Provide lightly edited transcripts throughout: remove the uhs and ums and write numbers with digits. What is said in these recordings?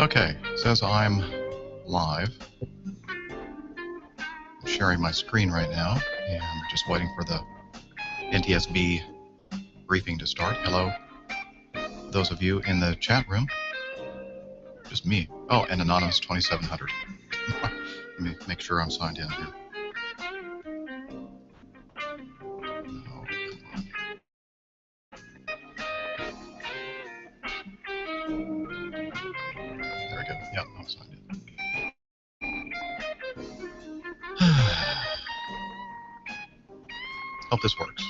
Okay, it says I'm live. I'm sharing my screen right now and just waiting for the NTSB briefing to start. Hello, those of you in the chat room. Just me. Oh, and Anonymous 2700. Let me make sure I'm signed in here. Oh, there we go. Yep, I'm signed in. Hope this works.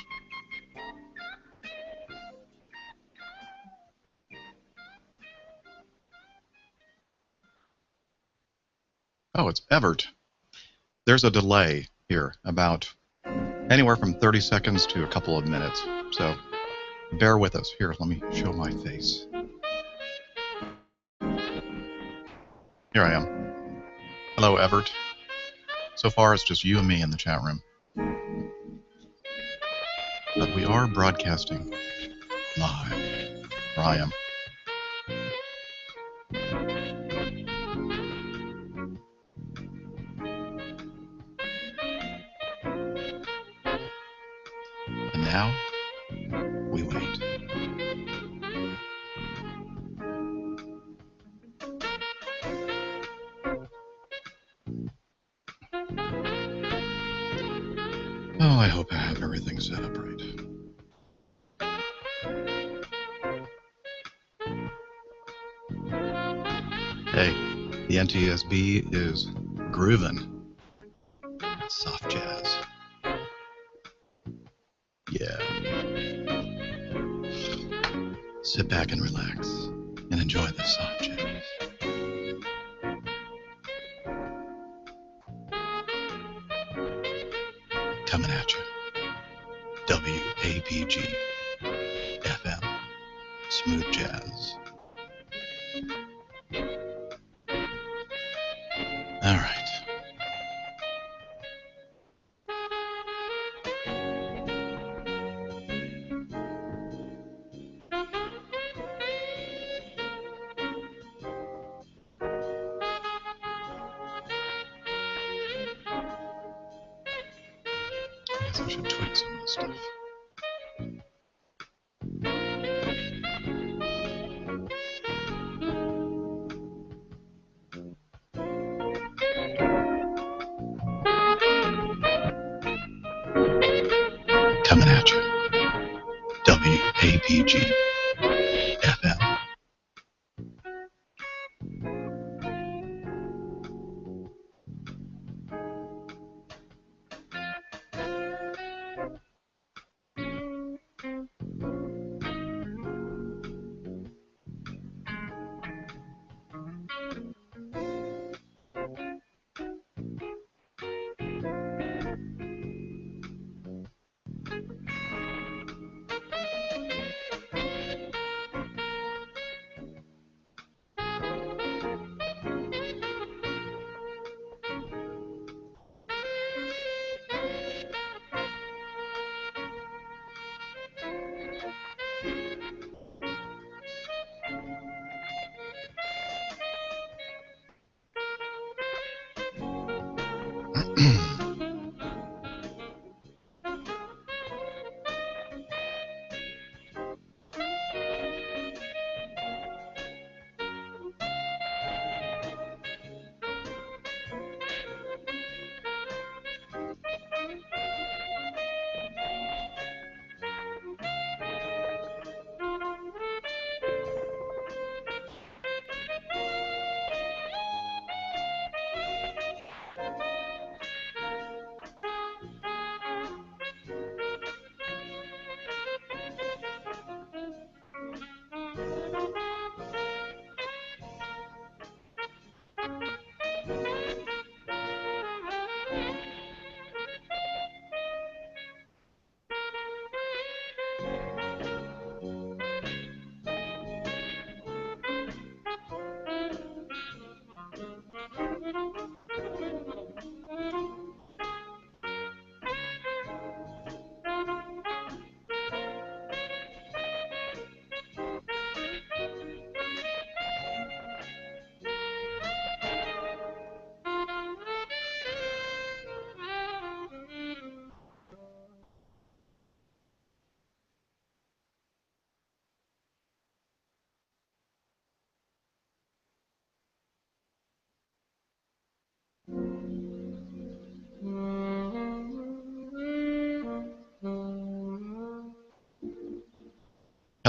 Oh, it's Everett. There's a delay here, about anywhere from 30 seconds to a couple of minutes. So bear with us. Here, let me show my face. Here I am. Hello, Everett. So far, it's just you and me in the chat room. But we are broadcasting live, where I am. And now, we wait. Oh, I hope I have everything set up right. Hey, the NTSB is grooving. Soft jazz. Yeah. Sit back and relax and enjoy this soft jazz. Coming at you. APG FM. Smooth jazz. All right. I guess I should tweak some of this stuff. Coming at you. APG FM.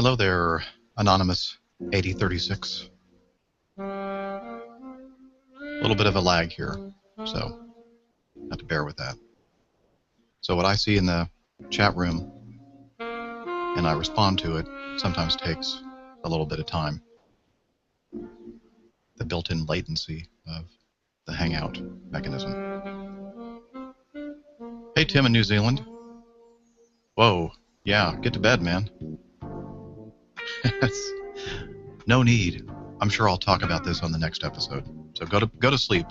Hello there, Anonymous 8036. A little bit of a lag here, so have to bear with that. So what I see in the chat room and I respond to it sometimes takes a little bit of time. The built-in latency of the Hangout mechanism. Hey, Tim in New Zealand. Whoa, yeah, get to bed, man. No need. I'm sure I'll talk about this on the next episode. So go to sleep.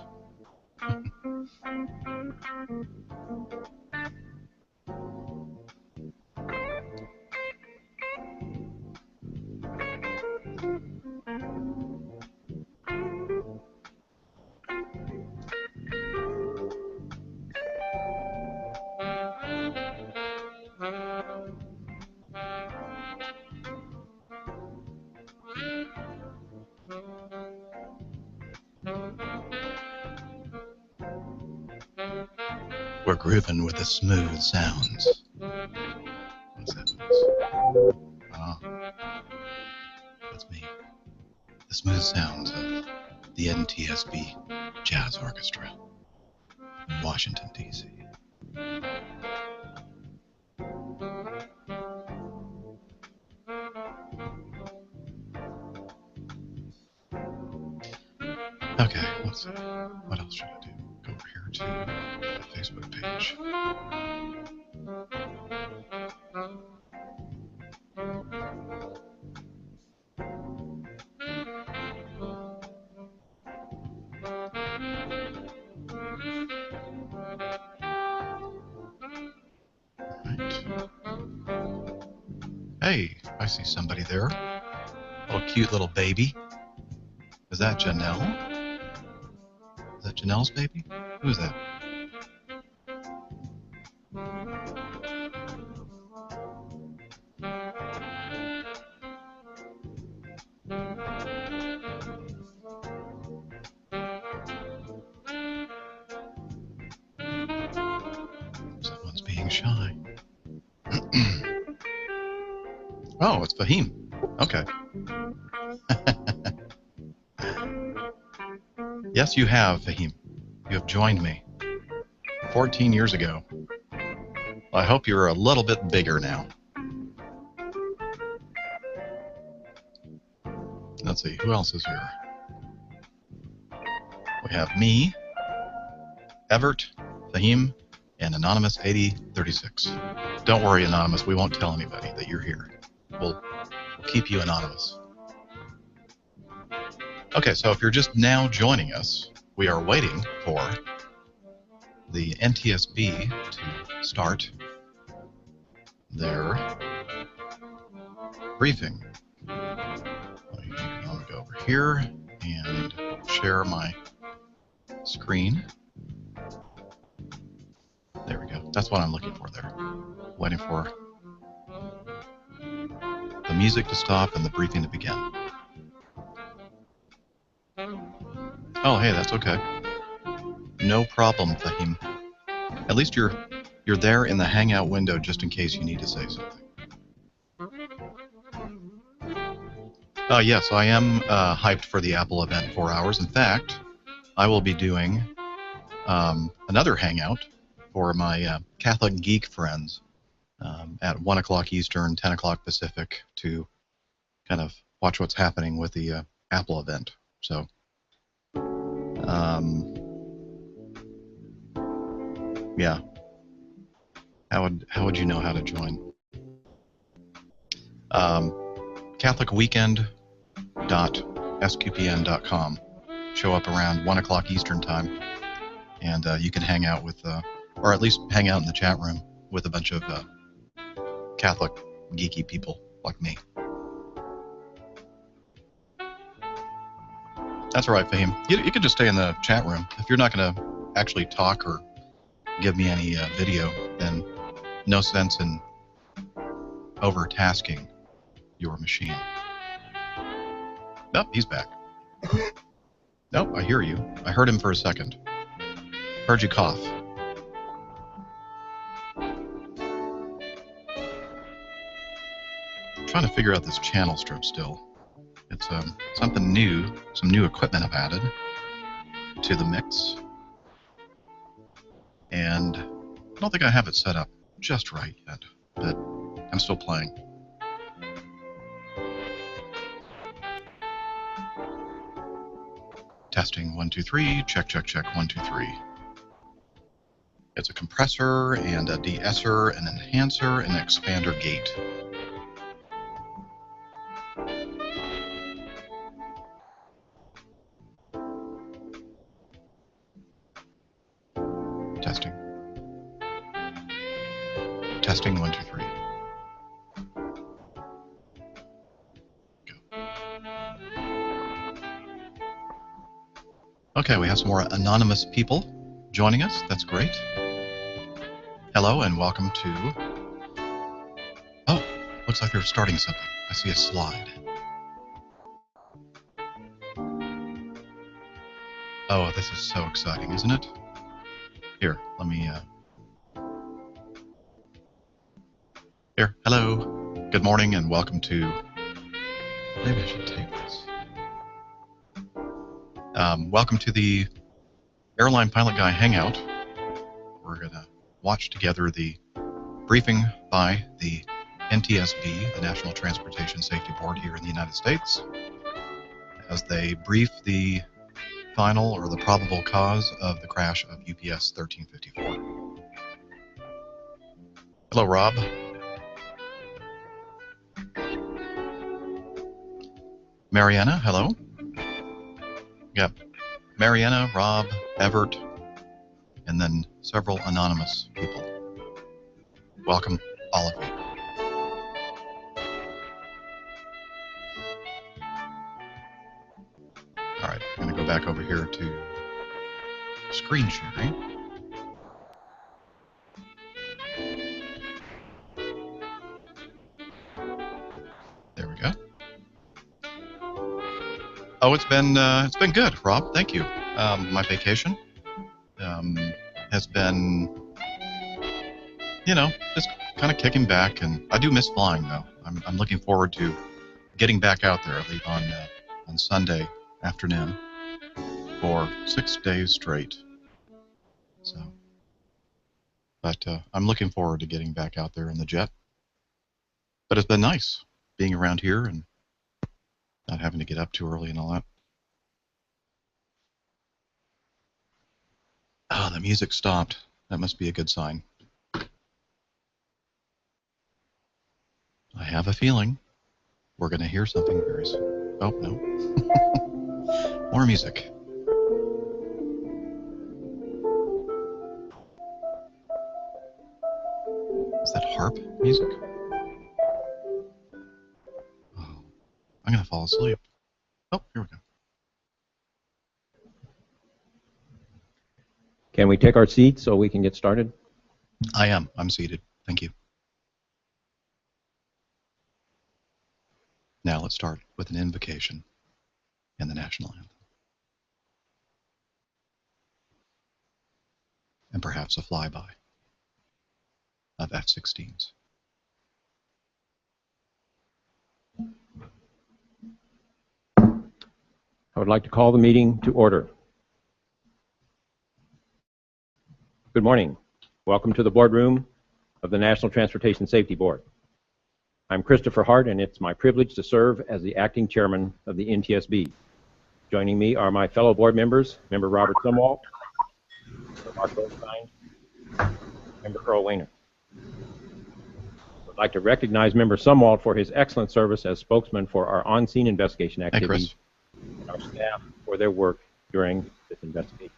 We're grooving with the smooth sounds. What's that noise? Oh, that's me. The smooth sounds of the NTSB Jazz Orchestra in Washington, D.C. Okay, let's see. What else should I do? Go over here to the Facebook page. Right. Hey, I see somebody there. Little cute little baby. Is that Janelle? Is that Janelle's baby? Who is that? Someone's being shy. Oh, it's Fahim. Okay. Yes, you have, Fahim. You have joined me 14 years ago. I hope you're a little bit bigger now. Let's see, who else is here? We have me, Everett, Fahim, and Anonymous 8036. Don't worry, Anonymous, we won't tell anybody that you're here. We'll keep you anonymous. Okay, so if you're just now joining us, we are waiting for the NTSB to start their briefing. I'm going to go over here and share my screen. There we go. That's what I'm looking for there. Waiting for the music to stop and the briefing to begin. Oh, hey, that's okay. No problem, Fahim. At least you're there in the Hangout window just in case you need to say something. Yes, I am hyped for the Apple event 4 hours. In fact, I will be doing another Hangout for my Catholic geek friends at 1 o'clock Eastern, 10 o'clock Pacific to kind of watch what's happening with the Apple event. So, yeah. How would you know how to join? CatholicWeekend.sqpn.com. Show up around 1 o'clock Eastern time, and you can hang out with, or at least hang out in the chat room with a bunch of Catholic geeky people like me. That's all right, Fahim. You can just stay in the chat room. If you're not going to actually talk or give me any video, then no sense in overtasking your machine. Nope, he's back. Nope, I hear you. I heard him for a second. Heard you cough. trying to figure out this channel strip still. It's something new, some new equipment I've added to the mix. And I don't think I have it set up just right yet, but I'm still playing. Testing 1 2 3, check check check 1 2 3. It's a compressor and a de-esser, an enhancer, and an expander gate. Testing. Testing 1 2 3. Go. Okay, we have some more anonymous people joining us. That's great. Hello and welcome to... Oh, looks like they're starting something. I see a slide. Oh, this is so exciting, isn't it? Here, let me... Here, hello. Good morning and welcome to... Maybe I should take this. Welcome to the Airline Pilot Guy Hangout. We're going to watch together the briefing by the NTSB, the National Transportation Safety Board here in the United States, as they brief the final or the probable cause of the crash of UPS 1354. Hello, Rob. Mariana, hello. Yep. Mariana, Rob, Everett, and then several anonymous people. Welcome, all of you. All right, I'm going to go back over here to screen sharing. There we go. Oh, it's been good, Rob. Thank you. My vacation has been, you know, just kind of kicking back, and I do miss flying though. I'm looking forward to getting back out there. I leave on Sunday afternoon for 6 days straight. So, but I'm looking forward to getting back out there in the jet. But it's been nice being around here and not having to get up too early and all that. Oh, the music stopped. That must be a good sign. I have a feeling we're going to hear something very soon. Oh, no. More music. Is that harp music? Oh, I'm going to fall asleep. Oh, here we go. Can we take our seats so we can get started? I am. I'm seated. Thank you. Now let's start with an invocation and the national anthem. And perhaps a flyby of F-16s. I would like to call the meeting to order. Good morning. Welcome to the boardroom of the National Transportation Safety Board. I'm Christopher Hart, and it's my privilege to serve as the acting chairman of the NTSB. Joining me are my fellow board members, Member Robert Sumwalt, Member Mark Rosenstein, Member Earl Weiner. I'd like to recognize Member Sumwalt for his excellent service as spokesman for our on-scene investigation activities and our staff for their work during this investigation.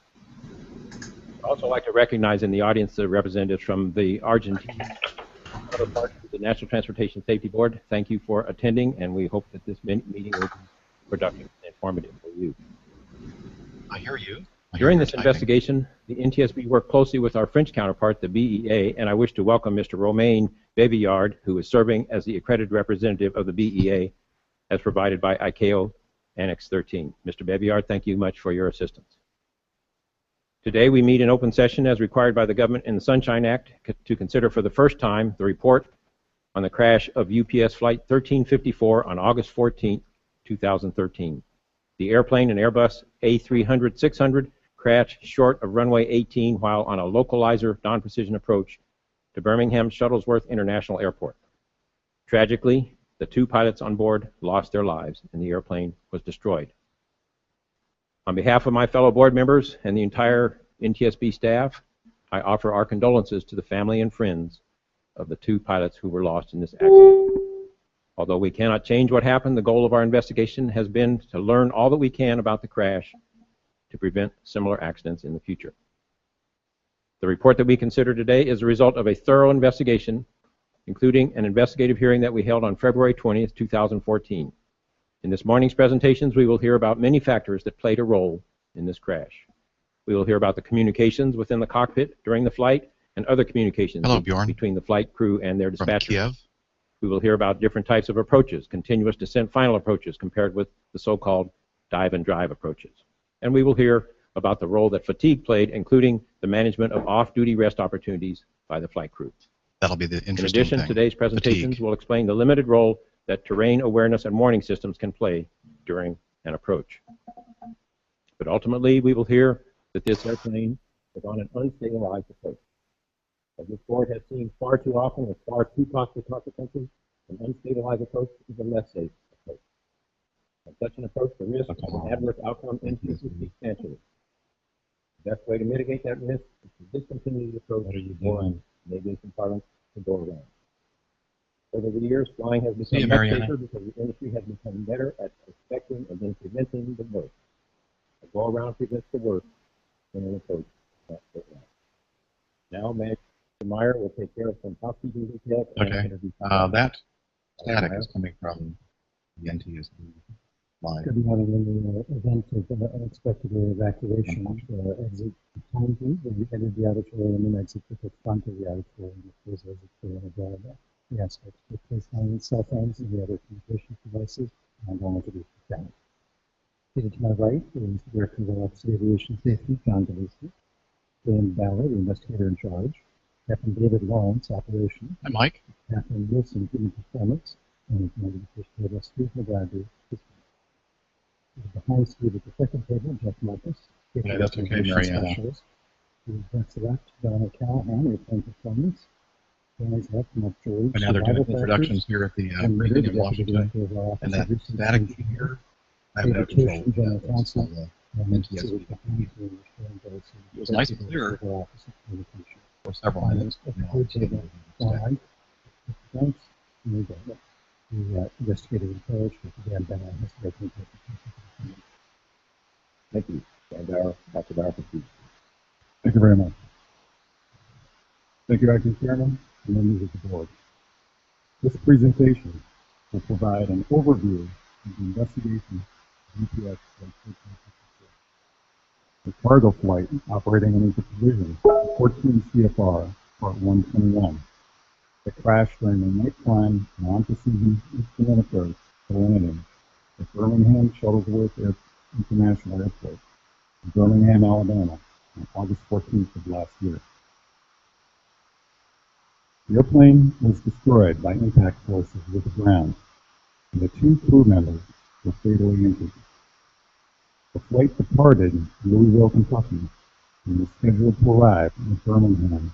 I'd also like to recognize in the audience the representatives from the Argentina and other parts of the National Transportation Safety Board. Thank you for attending, and we hope that this meeting will be productive and informative for you. I hear you. During this investigation, the NTSB worked closely with our French counterpart, the BEA, and I wish to welcome Mr. Romain Bevillard, who is serving as the accredited representative of the BEA, as provided by ICAO Annex 13. Mr. Bevillard, thank you much for your assistance. Today we meet in open session as required by the government in the Sunshine Act to consider for the first time the report on the crash of UPS Flight 1354 on August 14, 2013. The airplane, an Airbus A300-600, crashed short of runway 18 while on a localizer non-precision approach to Birmingham-Shuttlesworth International Airport. Tragically, the 2 pilots on board lost their lives and the airplane was destroyed. On behalf of my fellow board members and the entire NTSB staff, I offer our condolences to the family and friends of the 2 pilots who were lost in this accident. Although we cannot change what happened, the goal of our investigation has been to learn all that we can about the crash to prevent similar accidents in the future. The report that we consider today is a result of a thorough investigation, including an investigative hearing that we held on February 20th, 2014. In this morning's presentations, we will hear about many factors that played a role in this crash. We will hear about the communications within the cockpit during the flight and other communications between the flight crew and their dispatchers. From Kiev. We will hear about different types of approaches, continuous descent final approaches compared with the so-called dive and drive approaches. And we will hear about the role that fatigue played, including the management of off-duty rest opportunities by the flight crew. That'll be the interesting thing. In addition, today's presentations will explain the limited role that terrain awareness and warning systems can play during an approach. But ultimately, we will hear that this airplane is on an unstabilized approach. As this board has seen far too often with far too costly consequences, an unstabilized approach is a less safe approach. On such an approach, the risk of an adverse outcome increases substantially. The best way to mitigate that risk is to discontinue the approach or maybe compartments to go around. Over the years, flying has become much safer because the industry has become better at expecting and then preventing the worst. A go-around prevents the worst when an approach is not so wrong. Now, Manager Meyer will take care of some housekeeping details. Okay. That static is coming from the NTSB line. Good morning. In the event of unexpected evacuation, exit the time, please. When you enter the auditorium and exit to the front of the auditorium, please exit the available. We ask that you place on cell phones and the other communication devices and only to be silent. Seated to my right is the Director of Office of Aviation Safety, John DeLucia. Dan Ballard, the investigator in charge. Captain David Lawrence, operation. Hi, Mike. Captain Wilson, human performance. And Commander Fish Table, Steve McGladry. Behind Steve at the second table, Jeff Marcus. Yeah, that's okay, Marianne. Next to left, Donna Callahan, airplane performance. Dan's left, Mark George. And now they're doing introductions here at the briefing in Washington. And that static here, I have no control of General that. Counsel. NTSB. It was nice and clear for several minutes. The investigative approach with Dan Ballard has to go. Thank you. Dr. Bauer, please. Thank you very much. Thank you, Acting Chairman and members of the board. This presentation will provide an overview of the investigation of UPS Flight 1354, the cargo flight operating under the provisions of 14 CFR Part 121 that crashed during the nighttime non-precision instrument approach to landing at Birmingham-Shuttlesworth International Airport in Birmingham, Alabama on August 14th of last year. The airplane was destroyed by impact forces with the ground, and the 2 crew members were fatally injured. The flight departed Louisville, Kentucky, and was scheduled to arrive in Birmingham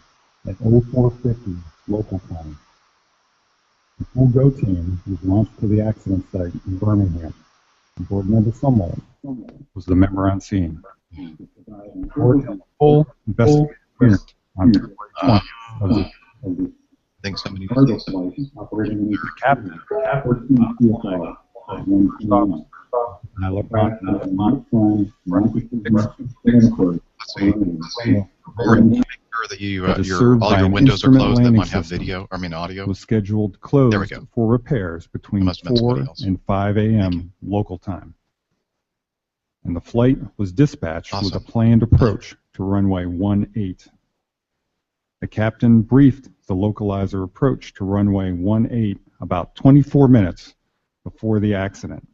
at 0450 local time. The full GO team was launched to the accident site in Birmingham. Board member Sumwalt was the member on scene. The board held a full investigative hearing on February 20th of the I think somebody cargo flight operating under the captain. 14 CFR. And I look back at the modified make sure that all your windows are closed that might have audio. Was scheduled closed there we go. For repairs between 4 and 5 a.m. local time. And the flight was dispatched with a planned approach to runway 18. The captain briefed the localizer approach to runway 18 about 24 minutes before the accident,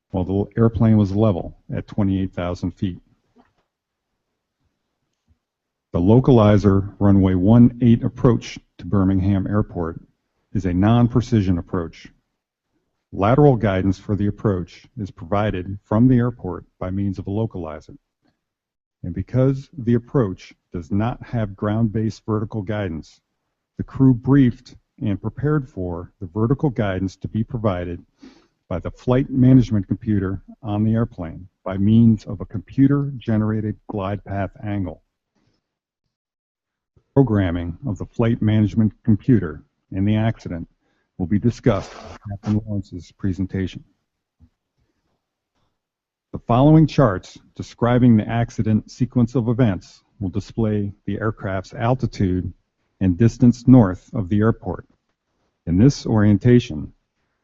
while the airplane was level at 28,000 feet. The localizer runway 18 approach to Birmingham Airport is a non-precision approach. Lateral guidance for the approach is provided from the airport by means of a localizer. And because the approach does not have ground-based vertical guidance, the crew briefed and prepared for the vertical guidance to be provided by the flight management computer on the airplane by means of a computer-generated glide path angle. Programming of the flight management computer in the accident will be discussed in Captain Lawrence's presentation. The following charts describing the accident sequence of events will display the aircraft's altitude and distance north of the airport. In this orientation,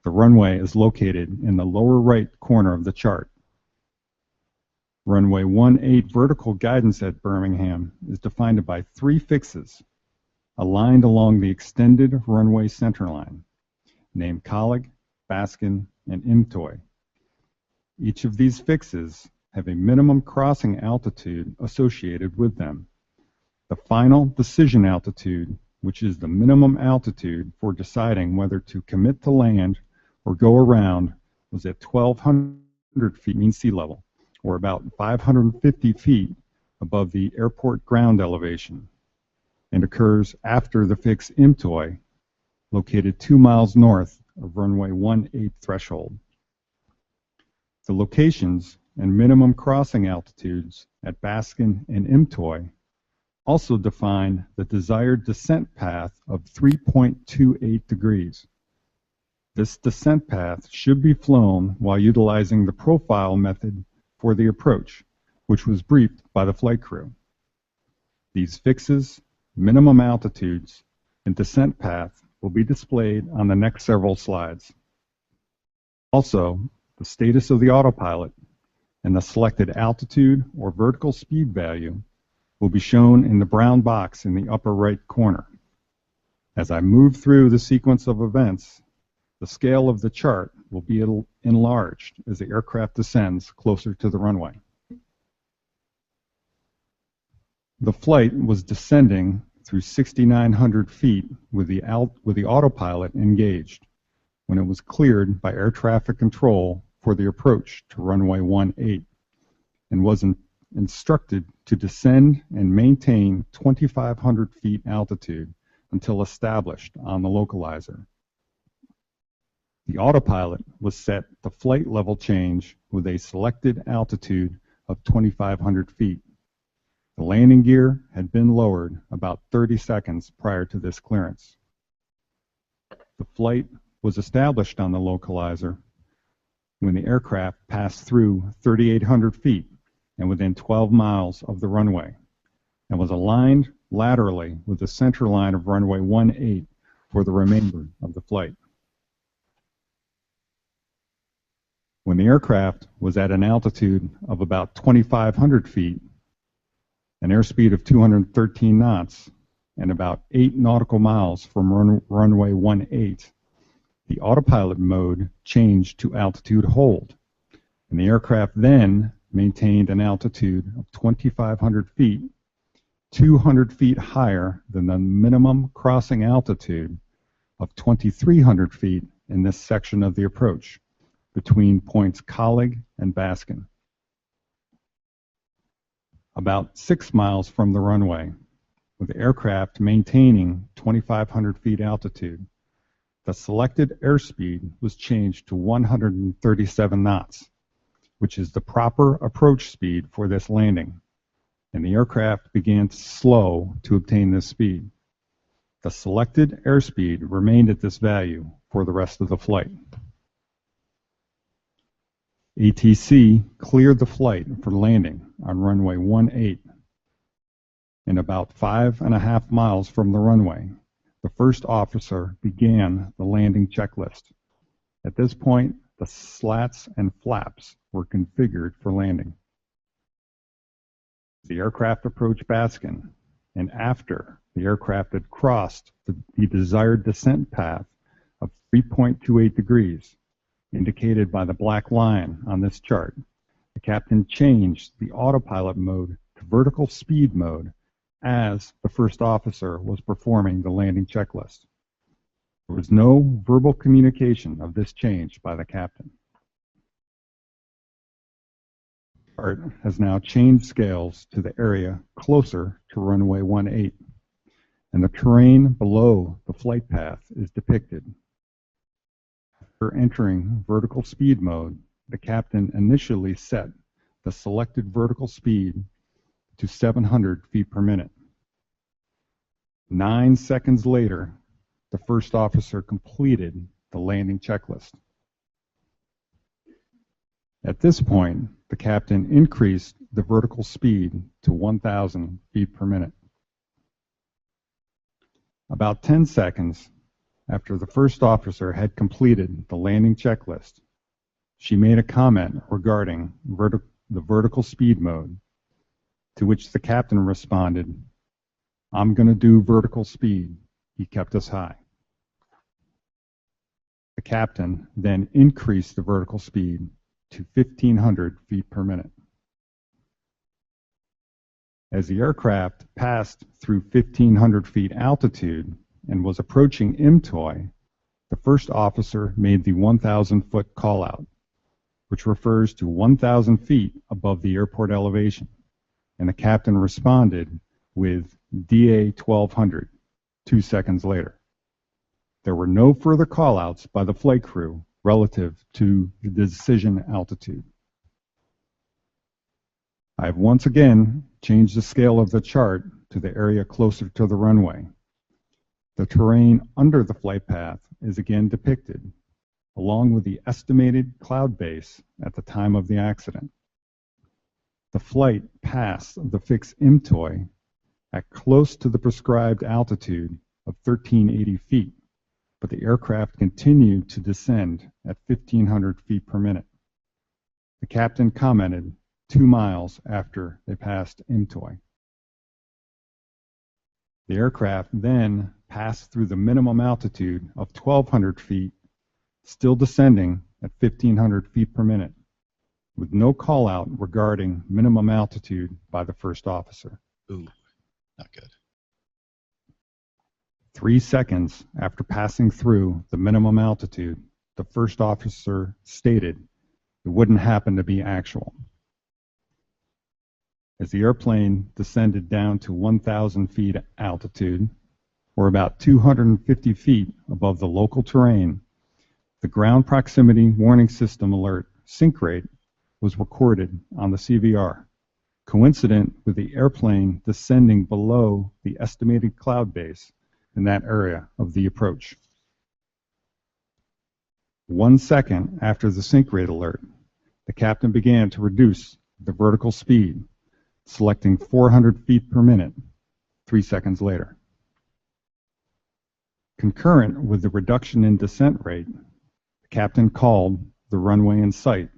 the runway is located in the lower right corner of the chart. Runway 18 vertical guidance at Birmingham is defined by 3 fixes aligned along the extended runway centerline, named Collig, Baskin, and Imtoy. Each of these fixes have a minimum crossing altitude associated with them. The final decision altitude, which is the minimum altitude for deciding whether to commit to land or go around, was at 1,200 feet mean sea level, or about 550 feet above the airport ground elevation, and occurs after the fix Imtoy, located 2 miles north of runway 18 threshold. The locations and minimum crossing altitudes at Baskin and Imtoy also define the desired descent path of 3.28 degrees. This descent path should be flown while utilizing the profile method for the approach, which was briefed by the flight crew. These fixes, minimum altitudes, and descent path will be displayed on the next several slides. Also, the status of the autopilot and the selected altitude or vertical speed value will be shown in the brown box in the upper right corner. As I move through the sequence of events, the scale of the chart will be enlarged as the aircraft descends closer to the runway. The flight was descending through 6,900 feet with the autopilot engaged when it was cleared by air traffic control for the approach to runway 18 and was instructed to descend and maintain 2,500 feet altitude until established on the localizer. The autopilot was set to flight level change with a selected altitude of 2,500 feet. The landing gear had been lowered about 30 seconds prior to this clearance. The flight was established on the localizer when the aircraft passed through 3,800 feet and within 12 miles of the runway, and was aligned laterally with the center line of runway 18 for the remainder of the flight. When the aircraft was at an altitude of about 2,500 feet, an airspeed of 213 knots, and about 8 nautical miles from runway 18, the autopilot mode changed to altitude hold, and the aircraft then maintained an altitude of 2,500 feet, 200 feet higher than the minimum crossing altitude of 2,300 feet in this section of the approach, between points Collig and Baskin. About 6 miles from the runway, with the aircraft maintaining 2,500 feet altitude, the selected airspeed was changed to 137 knots, which is the proper approach speed for this landing, and the aircraft began to slow to obtain this speed. The selected airspeed remained at this value for the rest of the flight. ATC cleared the flight for landing on runway 18. And about 5.5 miles from the runway, the first officer began the landing checklist. At this point, the slats and flaps were configured for landing. The aircraft approached Baskin, and after the aircraft had crossed the desired descent path of 3.28 degrees, indicated by the black line on this chart, the captain changed the autopilot mode to vertical speed mode as the first officer was performing the landing checklist. There was no verbal communication of this change by the captain. The chart has now changed scales to the area closer to runway 18, and the terrain below the flight path is depicted. After entering vertical speed mode, the captain initially set the selected vertical speed to 700 feet per minute. 9 seconds later, the first officer completed the landing checklist. At this point, the captain increased the vertical speed to 1,000 feet per minute. About 10 seconds after the first officer had completed the landing checklist, she made a comment regarding the vertical speed mode, to which the captain responded, "I'm going to do vertical speed. He kept us high." The captain then increased the vertical speed to 1,500 feet per minute. As the aircraft passed through 1,500 feet altitude and was approaching IMTOI, the first officer made the 1,000-foot call-out, which refers to 1,000 feet above the airport elevation, and the captain responded with DA 1200 2 seconds later. There were no further call-outs by the flight crew relative to the decision altitude. I have once again changed the scale of the chart to the area closer to the runway. The terrain under the flight path is again depicted, along with the estimated cloud base at the time of the accident. The flight passed the fixed IMTOI at close to the prescribed altitude of 1,380 feet, but the aircraft continued to descend at 1,500 feet per minute. The captain commented 2 miles after they passed IMTOI. The aircraft then passed through the minimum altitude of 1,200 feet, still descending at 1,500 feet per minute, with no call-out regarding minimum altitude by the first officer. Ooh, not good. 3 seconds after passing through the minimum altitude, the first officer stated it wouldn't happen to be actual. As the airplane descended down to 1,000 feet altitude, or about 250 feet above the local terrain, the ground proximity warning system alert sync rate was recorded on the CVR, coincident with the airplane descending below the estimated cloud base in that area of the approach. 1 second after the sync rate alert, the captain began to reduce the vertical speed, selecting 400 feet per minute 3 seconds later. Concurrent with the reduction in descent rate, the captain called the runway in sight,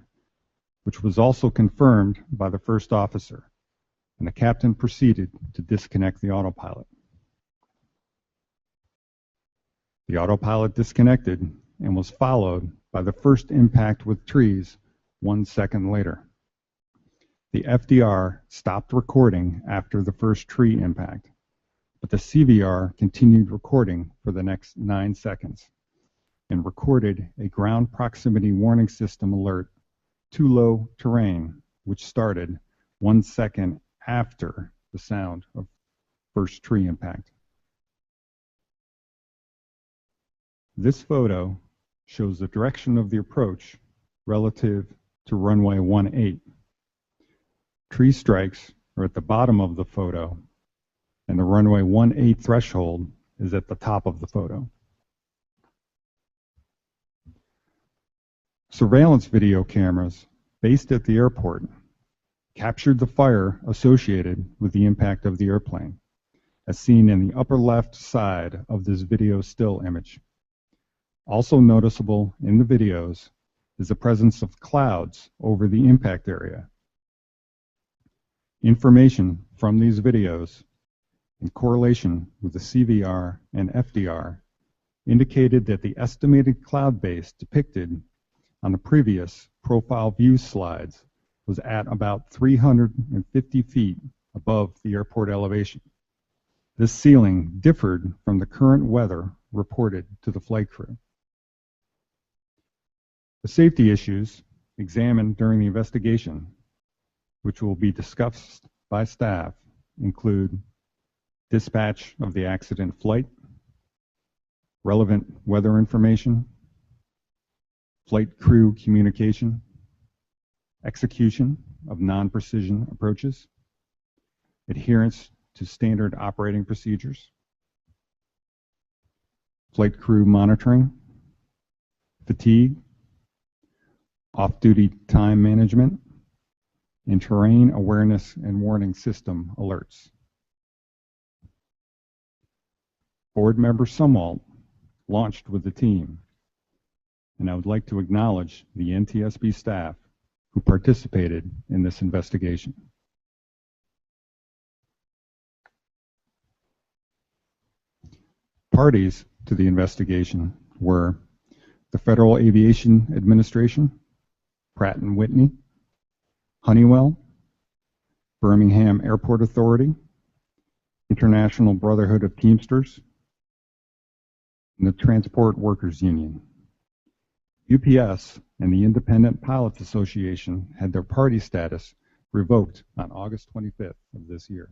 which was also confirmed by the first officer, and the captain proceeded to disconnect the autopilot. The autopilot disconnected and was followed by the first impact with trees 1 second later. The FDR stopped recording after the first tree impact, but the CVR continued recording for the next 9 seconds and recorded a ground proximity warning system alert, too low terrain, which started 1 second after the sound of first tree impact. This photo shows the direction of the approach relative to runway 18. Tree strikes are at the bottom of the photo, and the runway 18 threshold is at the top of the photo. Surveillance video cameras based at the airport captured the fire associated with the impact of the airplane, as seen in the upper left side of this video still image. Also noticeable in the videos is the presence of clouds over the impact area. Information from these videos, in correlation with the CVR and FDR, indicated that the estimated cloud base depicted on the previous profile view slides was at about 350 feet above the airport elevation. This ceiling differed from the current weather reported to the flight crew. The safety issues examined during the investigation, which will be discussed by staff, include dispatch of the accident flight, relevant weather information, flight crew communication, execution of non-precision approaches, adherence to standard operating procedures, flight crew monitoring, fatigue, off-duty time management, and terrain awareness and warning system alerts. Board member Sumwalt launched with the team, and I would like to acknowledge the NTSB staff who participated in this investigation. Parties to the investigation were the Federal Aviation Administration, Pratt & Whitney, Honeywell, Birmingham Airport Authority, International Brotherhood of Teamsters, and the Transport Workers Union. UPS and the Independent Pilots Association had their party status revoked on August 25th of this year.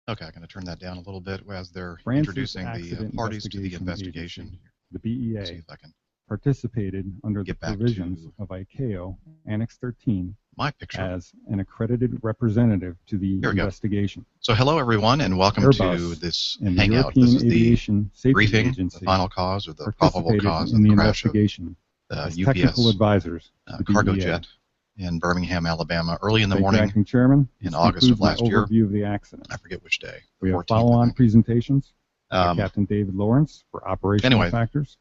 Okay, I'm going to turn that down a little bit as they're Francis introducing the parties to the investigation. Agency, the BEA, See if I can participated under the get back provisions to of ICAO Annex 13 my picture. as an accredited representative to the Here we go. investigation. So hello everyone and welcome Airbus to this and the Hangout. European This is the Aviation Safety briefing, Agency the final cause or the probable participated cause in of the the crash of investigation the as technical UPS advisors to the cargo BEA. jet in Birmingham, Alabama, early in the Thank you, morning. Acting Chairman. in This August of concludes last my year. overview of the accident. I forget which day. We have 14th, I follow-on think. presentations by Um, Captain David Lawrence for operational anyway, factors,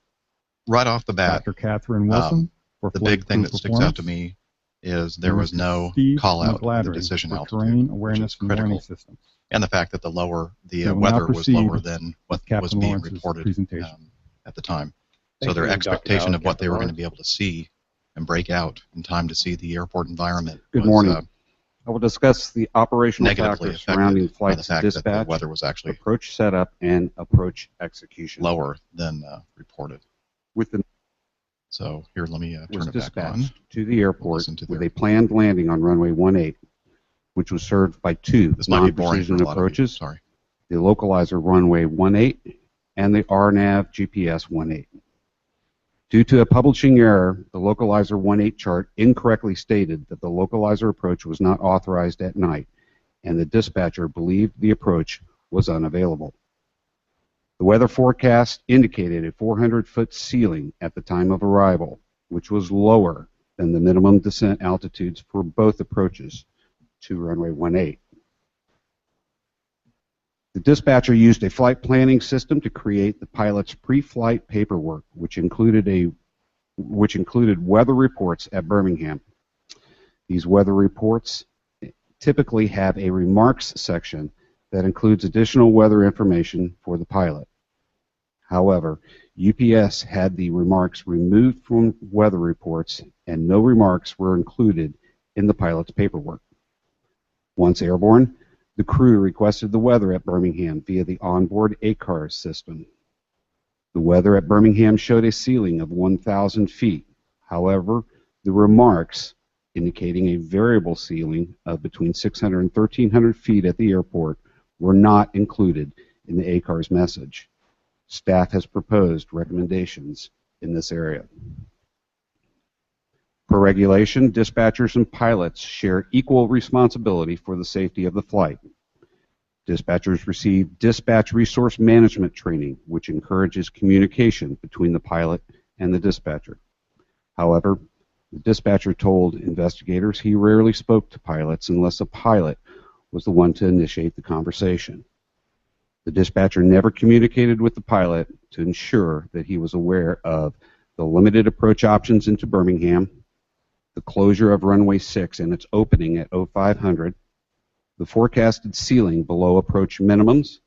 Right off the bat, Dr. Catherine Wilson for the flight big thing crew that sticks out to performance, me is there and was Mr. no Steve call out of the McGladrey decision for altitude, terrain which awareness is and warning critical, systems. and the fact that the We will now weather was proceed lower than what with Captain was being Lawrence's reported presentation. at the time. So Thank their you, Dr. expectation Ballard, of what Captain they were going to Lawrence. be able to see and break out in time to see the airport environment Good was morning. I will discuss the operational negatively factors surrounding affected by the flight fact that the dispatch, weather was actually approach setup, and approach execution. lower than reported. With the So here, let me was turn it back on. dispatched to the airport Listen to with their- a planned landing on runway 18, which was served by two This might be boring for non-precision a lot of you. approaches, Sorry. the localizer runway 18 and the RNAV GPS 18. Due to a publishing error, the localizer 18 chart incorrectly stated that the localizer approach was not authorized at night, and the dispatcher believed the approach was unavailable. The weather forecast indicated a 400-foot ceiling at the time of arrival, which was lower than the minimum descent altitudes for both approaches to runway 18. The dispatcher used a flight planning system to create the pilot's pre-flight paperwork, which included weather reports at Birmingham. These weather reports typically have a remarks section that includes additional weather information for the pilot. However, UPS had the remarks removed from weather reports, and no remarks were included in the pilot's paperwork. Once airborne, the crew requested the weather at Birmingham via the onboard ACARS system. The weather at Birmingham showed a ceiling of 1,000 feet. However, the remarks indicating a variable ceiling of between 600 and 1,300 feet at the airport were not included in the ACARS message. Staff has proposed recommendations in this area. Per regulation, dispatchers and pilots share equal responsibility for the safety of the flight. Dispatchers receive dispatch resource management training, which encourages communication between the pilot and the dispatcher. However, the dispatcher told investigators he rarely spoke to pilots unless a pilot was the one to initiate the conversation. The dispatcher never communicated with the pilot to ensure that he was aware of the limited approach options into Birmingham, the closure of runway 6 and its opening at 0500, the forecasted ceiling below approach minimums,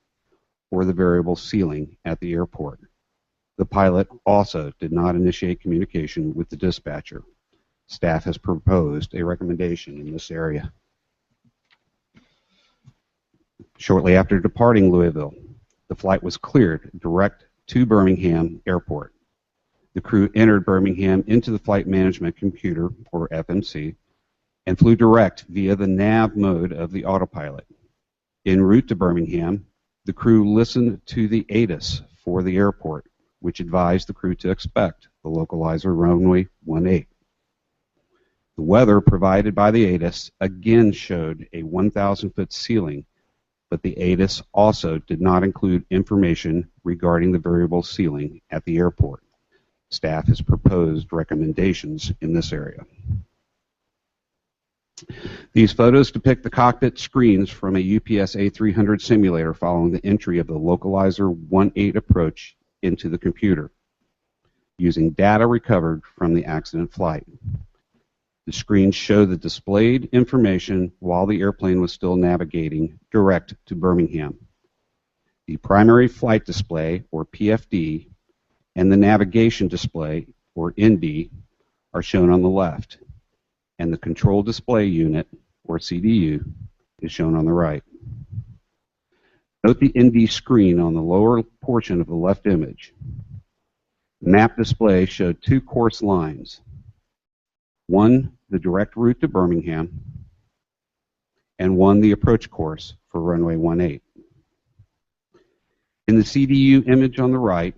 or the variable ceiling at the airport. The pilot also did not initiate communication with the dispatcher. Staff has proposed a recommendation in this area. Shortly after departing Louisville, the flight was cleared direct to Birmingham Airport. The crew entered Birmingham into the flight management computer, or FMC, and flew direct via the nav mode of the autopilot. En route to Birmingham, the crew listened to the ATIS for the airport, which advised the crew to expect the localizer runway 18. The weather provided by the ATIS again showed a 1,000-foot ceiling, but the ATIS also did not include information regarding the variable ceiling at the airport. Staff has proposed recommendations in this area. These photos depict the cockpit screens from a UPS A300 simulator following the entry of the localizer 18 approach into the computer, using data recovered from the accident flight. The screens show the displayed information while the airplane was still navigating direct to Birmingham. The primary flight display, or PFD, and the navigation display, or ND, are shown on the left, and the control display unit, or CDU, is shown on the right. Note the ND screen on the lower portion of the left image. The map display showed two course lines. One, the direct route to Birmingham, and one, the approach course for runway 18. In the CDU image on the right,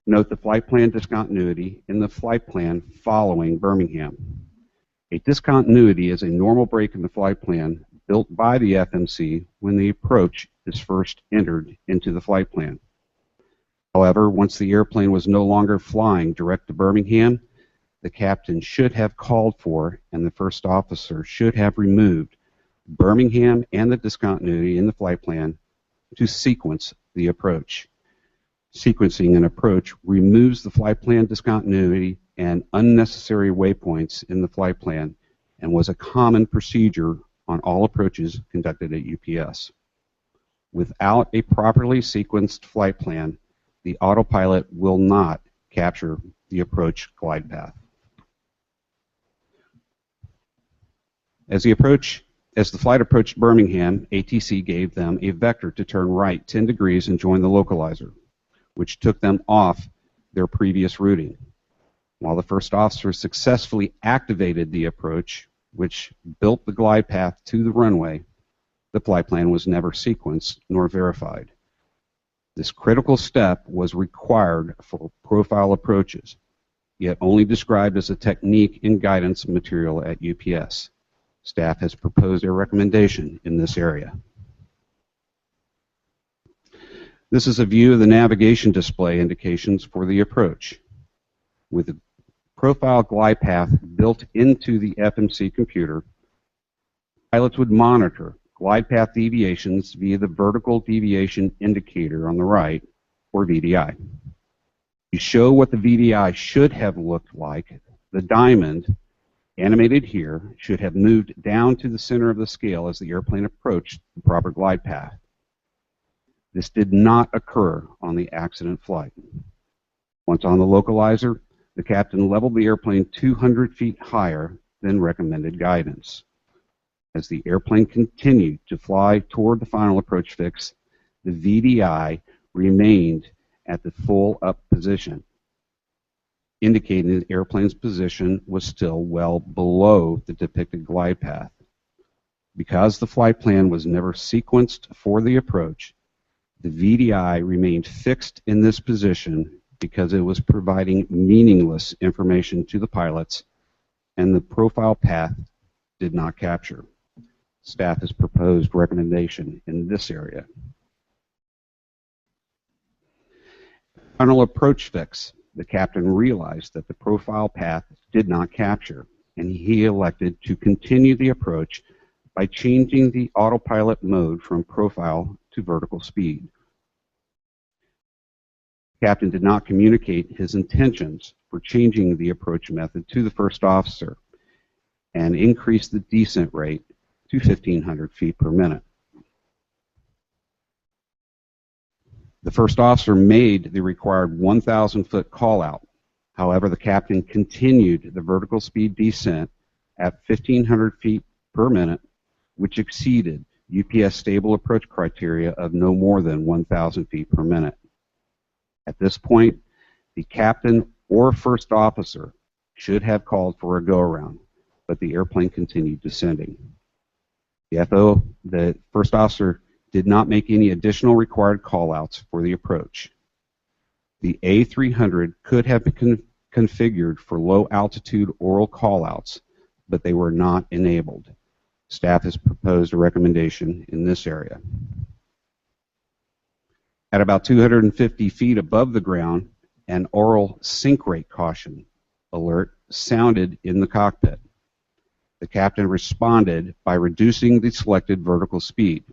note the flight plan discontinuity in the flight plan following Birmingham. A discontinuity is a normal break in the flight plan built by the FMC when the approach is first entered into the flight plan. However, once the airplane was no longer flying direct to Birmingham, the captain should have called for and the first officer should have removed Birmingham and the discontinuity in the flight plan to sequence the approach. Sequencing an approach removes the flight plan discontinuity and unnecessary waypoints in the flight plan and was a common procedure on all approaches conducted at UPS. Without a properly sequenced flight plan, the autopilot will not capture the approach glide path. As the flight approached Birmingham, ATC gave them a vector to turn right 10 degrees and join the localizer, which took them off their previous routing. While the first officer successfully activated the approach, which built the glide path to the runway, the flight plan was never sequenced nor verified. This critical step was required for profile approaches, yet only described as a technique in guidance material at UPS. Staff has proposed a recommendation in this area. This is a view of the navigation display indications for the approach. With the profile glide path built into the FMC computer, pilots would monitor glide path deviations via the vertical deviation indicator on the right, or VDI. To show what the VDI should have looked like, the diamond, animated here, should have moved down to the center of the scale as the airplane approached the proper glide path. This did not occur on the accident flight. Once on the localizer, the captain leveled the airplane 200 feet higher than recommended guidance. As the airplane continued to fly toward the final approach fix, the VDI remained at the full up position, indicating the airplane's position was still well below the depicted glide path. Because the flight plan was never sequenced for the approach, the VDI remained fixed in this position because it was providing meaningless information to the pilots, and the profile path did not capture. Staff has proposed recommendation in this area. Final approach fix. The captain realized that the profile path did not capture, and he elected to continue the approach by changing the autopilot mode from profile to vertical speed. The captain did not communicate his intentions for changing the approach method to the first officer and increased the descent rate to 1,500 feet per minute. The first officer made the required 1,000-foot call-out. However, the captain continued the vertical speed descent at 1,500 feet per minute, which exceeded UPS stable approach criteria of no more than 1,000 feet per minute. At this point, the captain or first officer should have called for a go-around, but the airplane continued descending. The first officer did not make any additional required call-outs for the approach. The A300 could have been configured for low-altitude oral call-outs, but they were not enabled. Staff has proposed a recommendation in this area. At about 250 feet above the ground, an oral sink rate caution alert sounded in the cockpit. The captain responded by reducing the selected vertical speed.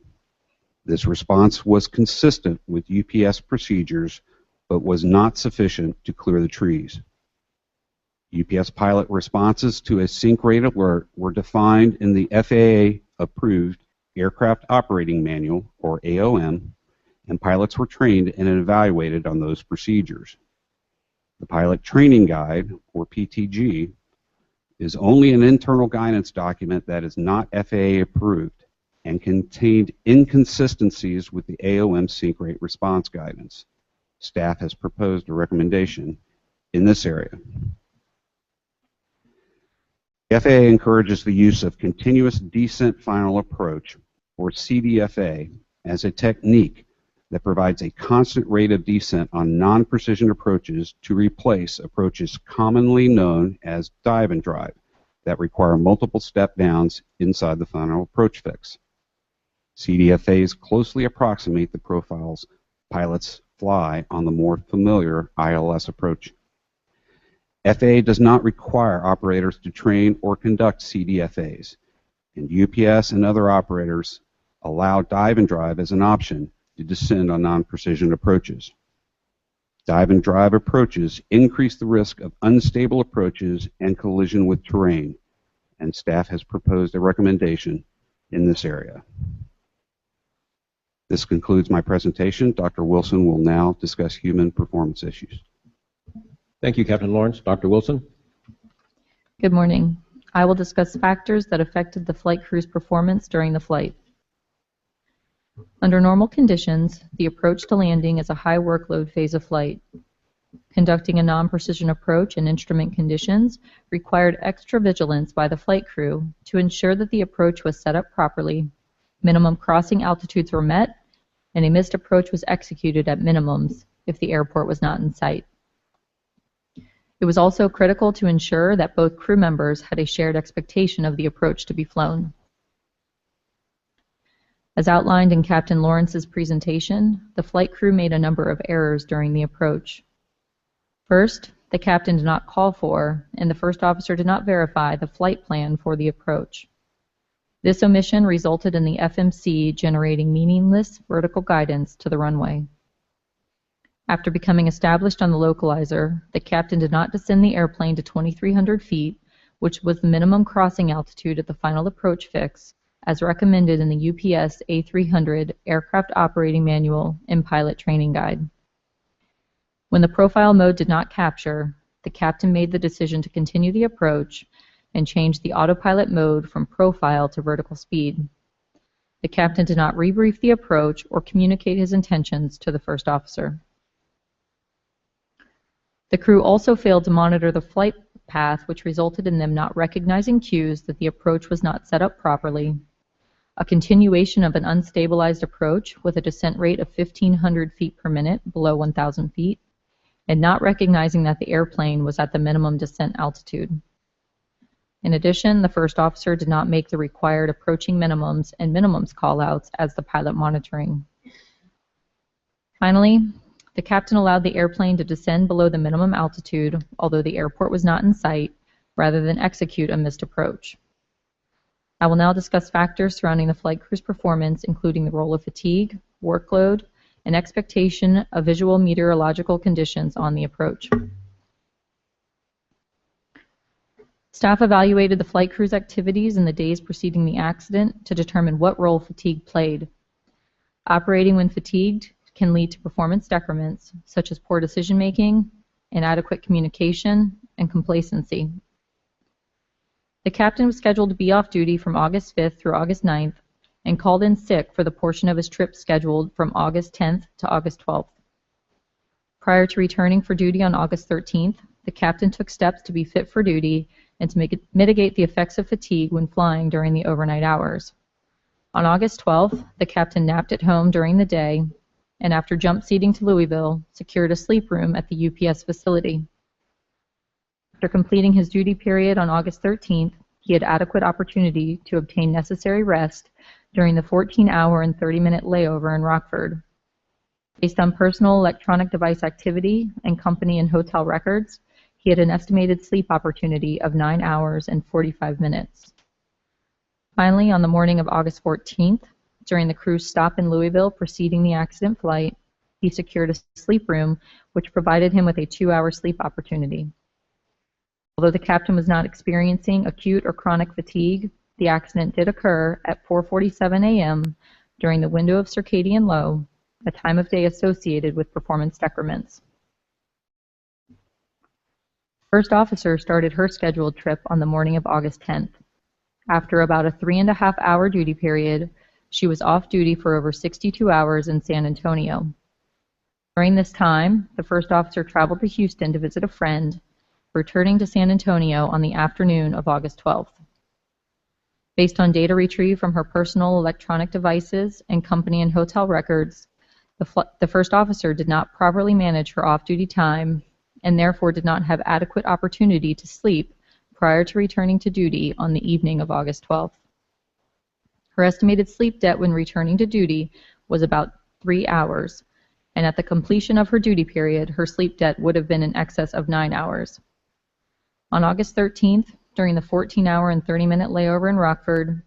This response was consistent with UPS procedures, but was not sufficient to clear the trees. UPS pilot responses to a sink rate alert were defined in the FAA-approved Aircraft Operating Manual, or AOM, and pilots were trained and evaluated on those procedures. The Pilot Training Guide, or PTG, is only an internal guidance document that is not FAA approved and contained inconsistencies with the AOM sink rate response guidance. Staff has proposed a recommendation in this area. The FAA encourages the use of continuous descent final approach, or CDFA, as a technique that provides a constant rate of descent on non-precision approaches to replace approaches commonly known as dive and drive that require multiple step downs inside the final approach fix. CDFAs closely approximate the profiles pilots fly on the more familiar ILS approach. FAA does not require operators to train or conduct CDFAs, and UPS and other operators allow dive and drive as an option to descend on non-precision approaches. Dive and drive approaches increase the risk of unstable approaches and collision with terrain, and staff has proposed a recommendation in this area. This concludes my presentation. Dr. Wilson will now discuss human performance issues. Thank you, Captain Lawrence. Dr. Wilson? Good morning. I will discuss factors that affected the flight crew's performance during the flight. Under normal conditions, the approach to landing is a high workload phase of flight. Conducting a non-precision approach in instrument conditions required extra vigilance by the flight crew to ensure that the approach was set up properly, minimum crossing altitudes were met, and a missed approach was executed at minimums if the airport was not in sight. It was also critical to ensure that both crew members had a shared expectation of the approach to be flown. As outlined in Captain Lawrence's presentation, the flight crew made a number of errors during the approach. First, the captain did not call for, and the first officer did not verify the flight plan for the approach. This omission resulted in the FMC generating meaningless vertical guidance to the runway. After becoming established on the localizer, the captain did not descend the airplane to 2,300 feet, which was the minimum crossing altitude at the final approach fix, as recommended in the UPS A300 Aircraft Operating Manual and Pilot Training Guide. When the profile mode did not capture, the captain made the decision to continue the approach and changed the autopilot mode from profile to vertical speed. The captain did not rebrief the approach or communicate his intentions to the first officer. The crew also failed to monitor the flight path, which resulted in them not recognizing cues that the approach was not set up properly, a continuation of an unstabilized approach with a descent rate of 1,500 feet per minute below 1,000 feet, and not recognizing that the airplane was at the minimum descent altitude. In addition, the first officer did not make the required approaching minimums and minimums callouts as the pilot monitoring. Finally, the captain allowed the airplane to descend below the minimum altitude, although the airport was not in sight, rather than execute a missed approach. I will now discuss factors surrounding the flight crew's performance, including the role of fatigue, workload, and expectation of visual meteorological conditions on the approach. Staff evaluated the flight crew's activities in the days preceding the accident to determine what role fatigue played. Operating when fatigued can lead to performance decrements, such as poor decision-making, inadequate communication, and complacency. The captain was scheduled to be off duty from August 5th through August 9th and called in sick for the portion of his trip scheduled from August 10th to August 12th. Prior to returning for duty on August 13th, the captain took steps to be fit for duty and to mitigate the effects of fatigue when flying during the overnight hours. On August 12th, the captain napped at home during the day and after jump seating to Louisville, secured a sleep room at the UPS facility. After completing his duty period on August 13th, he had adequate opportunity to obtain necessary rest during the 14-hour and 30-minute layover in Rockford. Based on personal electronic device activity and company and hotel records, he had an estimated sleep opportunity of 9 hours and 45 minutes. Finally, on the morning of August 14th, during the crew's stop in Louisville preceding the accident flight, he secured a sleep room which provided him with a 2-hour sleep opportunity. Although the captain was not experiencing acute or chronic fatigue, the accident did occur at 4:47 a.m. during the window of circadian low, a time of day associated with performance decrements. First officer started her scheduled trip on the morning of August 10th. After about a 3.5-hour duty period, she was off duty for over 62 hours in San Antonio. During this time, the first officer traveled to Houston to visit a friend, returning to San Antonio on the afternoon of August 12th. Based on data retrieved from her personal electronic devices and company and hotel records, the first officer did not properly manage her off-duty time and therefore did not have adequate opportunity to sleep prior to returning to duty on the evening of August 12th. Her estimated sleep debt when returning to duty was about 3 hours, and at the completion of her duty period, her sleep debt would have been in excess of 9 hours. On August 13th, during the 14-hour and 30-minute layover in Rockford,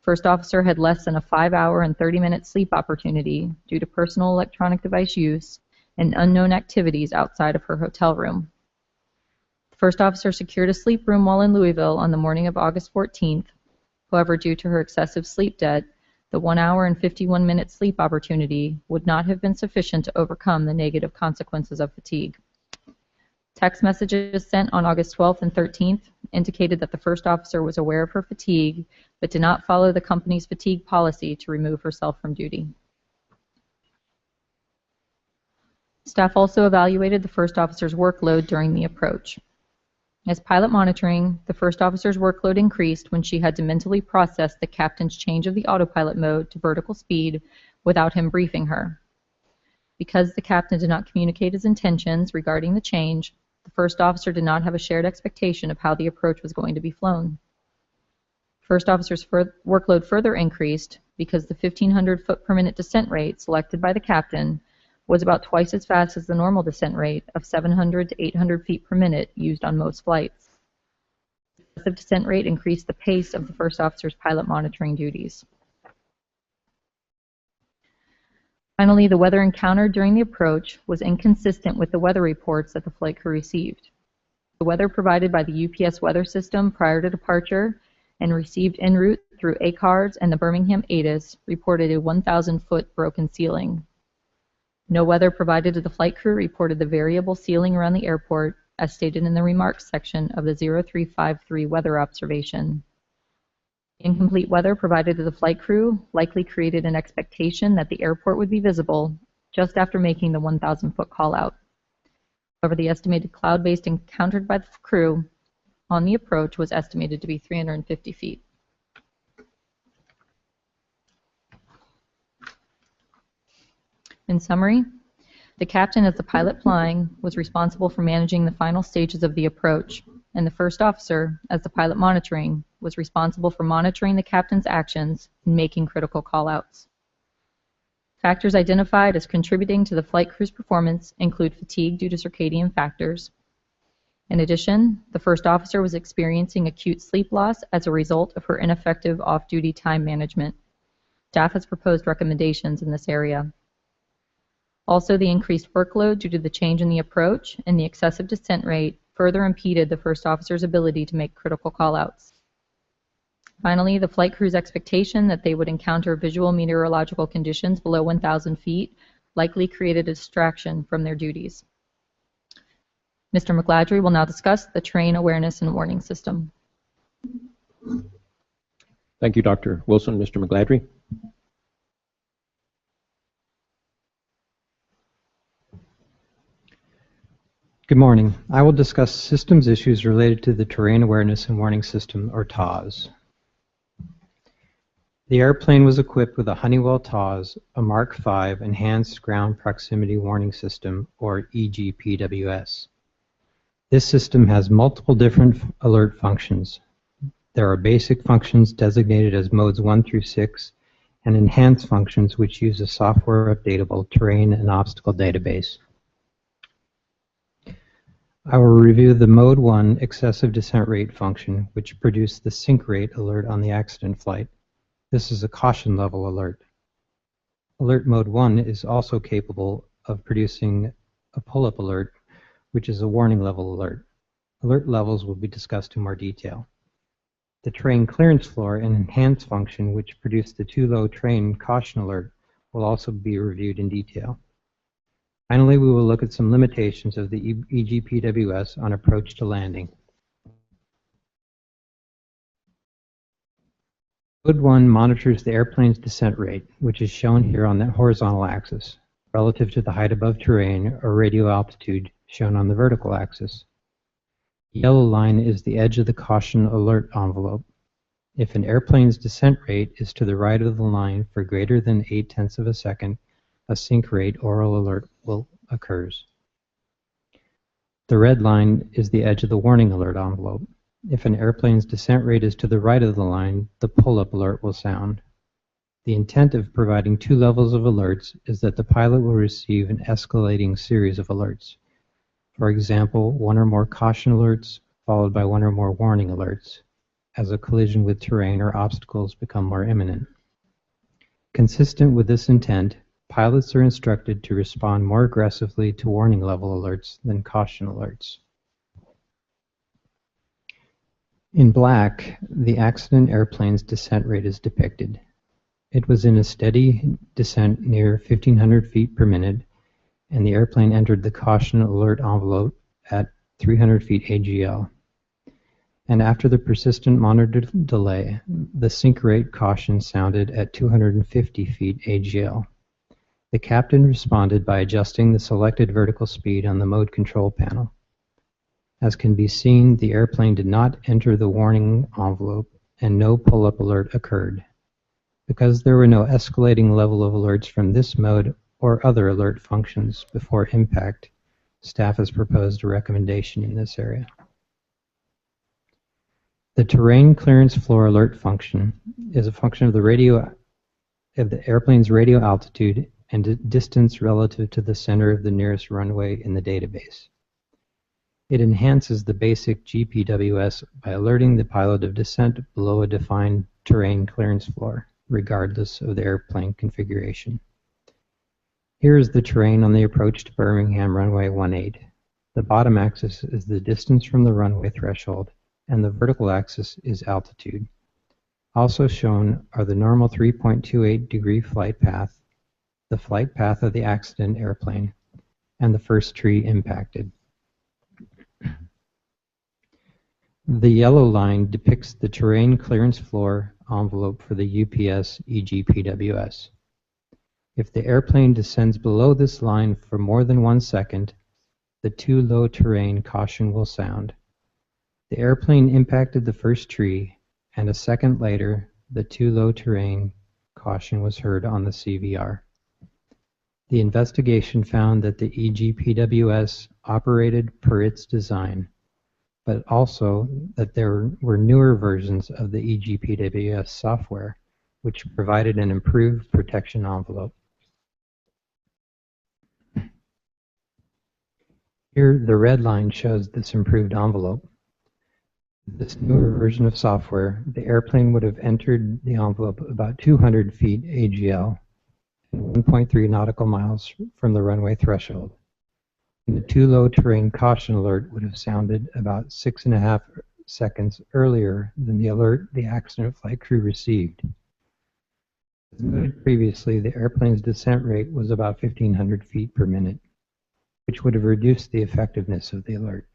first officer had less than a 5-hour and 30-minute sleep opportunity due to personal electronic device use and unknown activities outside of her hotel room. The first officer secured a sleep room while in Louisville on the morning of August 14th. However, due to her excessive sleep debt, the 1-hour and 51-minute sleep opportunity would not have been sufficient to overcome the negative consequences of fatigue. Text messages sent on August 12th and 13th indicated that the first officer was aware of her fatigue, but did not follow the company's fatigue policy to remove herself from duty. Staff also evaluated the first officer's workload during the approach. As pilot monitoring, the first officer's workload increased when she had to mentally process the captain's change of the autopilot mode to vertical speed without him briefing her. Because the captain did not communicate his intentions regarding the change, the first officer did not have a shared expectation of how the approach was going to be flown. First officer's workload further increased because the 1,500 foot per minute descent rate selected by the captain was about twice as fast as the normal descent rate of 700 to 800 feet per minute used on most flights. The excessive descent rate increased the pace of the first officer's pilot monitoring duties. Finally, the weather encountered during the approach was inconsistent with the weather reports that the flight crew received. The weather provided by the UPS weather system prior to departure and received en route through ACARS and the Birmingham ATIS reported a 1,000 foot broken ceiling. No weather provided to the flight crew reported the variable ceiling around the airport, as stated in the remarks section of the 0353 weather observation. Incomplete weather provided to the flight crew likely created an expectation that the airport would be visible just after making the 1,000 foot call out. However, the estimated cloud base encountered by the crew on the approach was estimated to be 350 feet. In summary, the captain, as the pilot flying, was responsible for managing the final stages of the approach, and the first officer, as the pilot monitoring, was responsible for monitoring the captain's actions and making critical call-outs. Factors identified as contributing to the flight crew's performance include fatigue due to circadian factors. In addition, the first officer was experiencing acute sleep loss as a result of her ineffective off-duty time management. Staff has proposed recommendations in this area. Also, the increased workload due to the change in the approach and the excessive descent rate further impeded the first officer's ability to make critical call-outs. Finally, the flight crew's expectation that they would encounter visual meteorological conditions below 1,000 feet likely created a distraction from their duties. Mr. McGladrey will now discuss the terrain awareness and warning system. Thank you, Dr. Wilson. Mr. McGladrey. Good morning. I will discuss systems issues related to the Terrain Awareness and Warning System, or TAWS. The airplane was equipped with a Honeywell TAWS, a Mark V Enhanced Ground Proximity Warning System, or EGPWS. This system has multiple different alert functions. There are basic functions designated as modes 1 through 6, and enhanced functions which use a software updatable terrain and obstacle database. I will review the Mode 1 excessive descent rate function, which produced the sync rate alert on the accident flight. This is a caution level alert. Alert Mode 1 is also capable of producing a pull-up alert, which is a warning level alert. Alert levels will be discussed in more detail. The terrain clearance floor and enhanced function, which produced the too low terrain caution alert, will also be reviewed in detail. Finally, we will look at some limitations of the EGPWS on approach to landing. Mode 1 monitors the airplane's descent rate, which is shown here on the horizontal axis, relative to the height above terrain or radio altitude, shown on the vertical axis. The yellow line is the edge of the caution alert envelope. If an airplane's descent rate is to the right of the line for greater than 0.8 of a second, a sync rate oral alert will occurs. The red line is the edge of the warning alert envelope. If an airplane's descent rate is to the right of the line, the pull-up alert will sound. The intent of providing two levels of alerts is that the pilot will receive an escalating series of alerts. For example, one or more caution alerts followed by one or more warning alerts, as a collision with terrain or obstacles become more imminent. Consistent with this intent, pilots are instructed to respond more aggressively to warning level alerts than caution alerts. In black, the accident airplane's descent rate is depicted. It was in a steady descent near 1,500 feet per minute, and the airplane entered the caution alert envelope at 300 feet AGL. And after the persistent monitored delay, the sync rate caution sounded at 250 feet AGL. The captain responded by adjusting the selected vertical speed on the mode control panel. As can be seen, the airplane did not enter the warning envelope and no pull-up alert occurred. Because there were no escalating level of alerts from this mode or other alert functions before impact, staff has proposed a recommendation in this area. The terrain clearance floor alert function is a function of the airplane's radio altitude and distance relative to the center of the nearest runway in the database. It enhances the basic GPWS by alerting the pilot of descent below a defined terrain clearance floor, regardless of the airplane configuration. Here is the terrain on the approach to Birmingham runway 18. The bottom axis is the distance from the runway threshold, and the vertical axis is altitude. Also shown are the normal 3.28 degree flight path, the flight path of the accident airplane, and the first tree impacted. The yellow line depicts the terrain clearance floor envelope for the UPS EGPWS. If the airplane descends below this line for more than 1 second, the too low terrain caution will sound. The airplane impacted the first tree, and a second later, the too low terrain caution was heard on the CVR. The investigation found that the EGPWS operated per its design, but also that there were newer versions of the EGPWS software, which provided an improved protection envelope. Here, the red line shows this improved envelope. This newer version of software, the airplane would have entered the envelope about 200 feet AGL and 1.3 nautical miles from the runway threshold. And the too low terrain caution alert would have sounded about 6.5 seconds earlier than the alert the accident flight crew received. As noted previously, the airplane's descent rate was about 1,500 feet per minute, which would have reduced the effectiveness of the alert.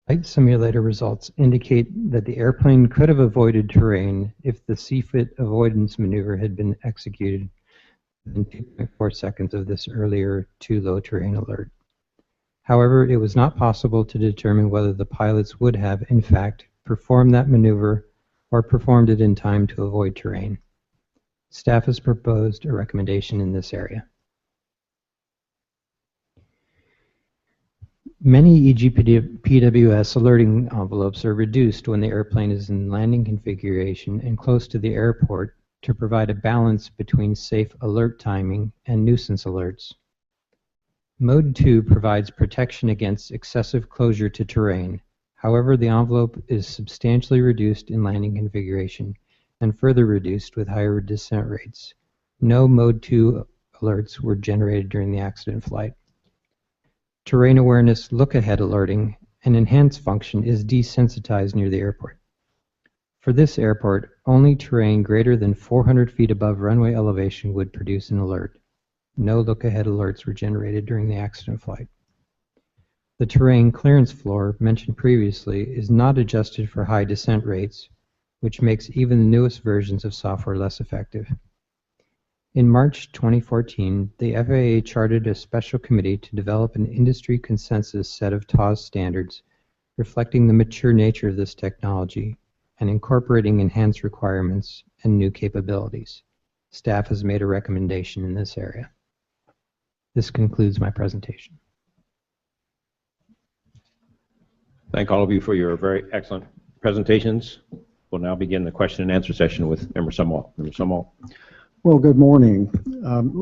Flight simulator results indicate that the airplane could have avoided terrain if the CFIT avoidance maneuver had been executed within 2.4 seconds of this earlier too low terrain alert. However, it was not possible to determine whether the pilots would have, in fact, performed that maneuver or performed it in time to avoid terrain. Staff has proposed a recommendation in this area. Many EGPWS alerting envelopes are reduced when the airplane is in landing configuration and close to the airport to provide a balance between safe alert timing and nuisance alerts. Mode 2 provides protection against excessive closure to terrain. However, the envelope is substantially reduced in landing configuration and further reduced with higher descent rates. No Mode 2 alerts were generated during the accident flight. Terrain awareness look-ahead alerting, an enhanced function, is desensitized near the airport. For this airport, only terrain greater than 400 feet above runway elevation would produce an alert. No look-ahead alerts were generated during the accident flight. The terrain clearance floor mentioned previously is not adjusted for high descent rates, which makes even the newest versions of software less effective. In March 2014, the FAA chartered a special committee to develop an industry consensus set of TAWS standards reflecting the mature nature of this technology and incorporating enhanced requirements and new capabilities. Staff has made a recommendation in this area. This concludes my presentation. Thank all of you for your very excellent presentations. We'll now begin the question and answer session with Member Sumwalt. Member Sumwalt. Well, good morning.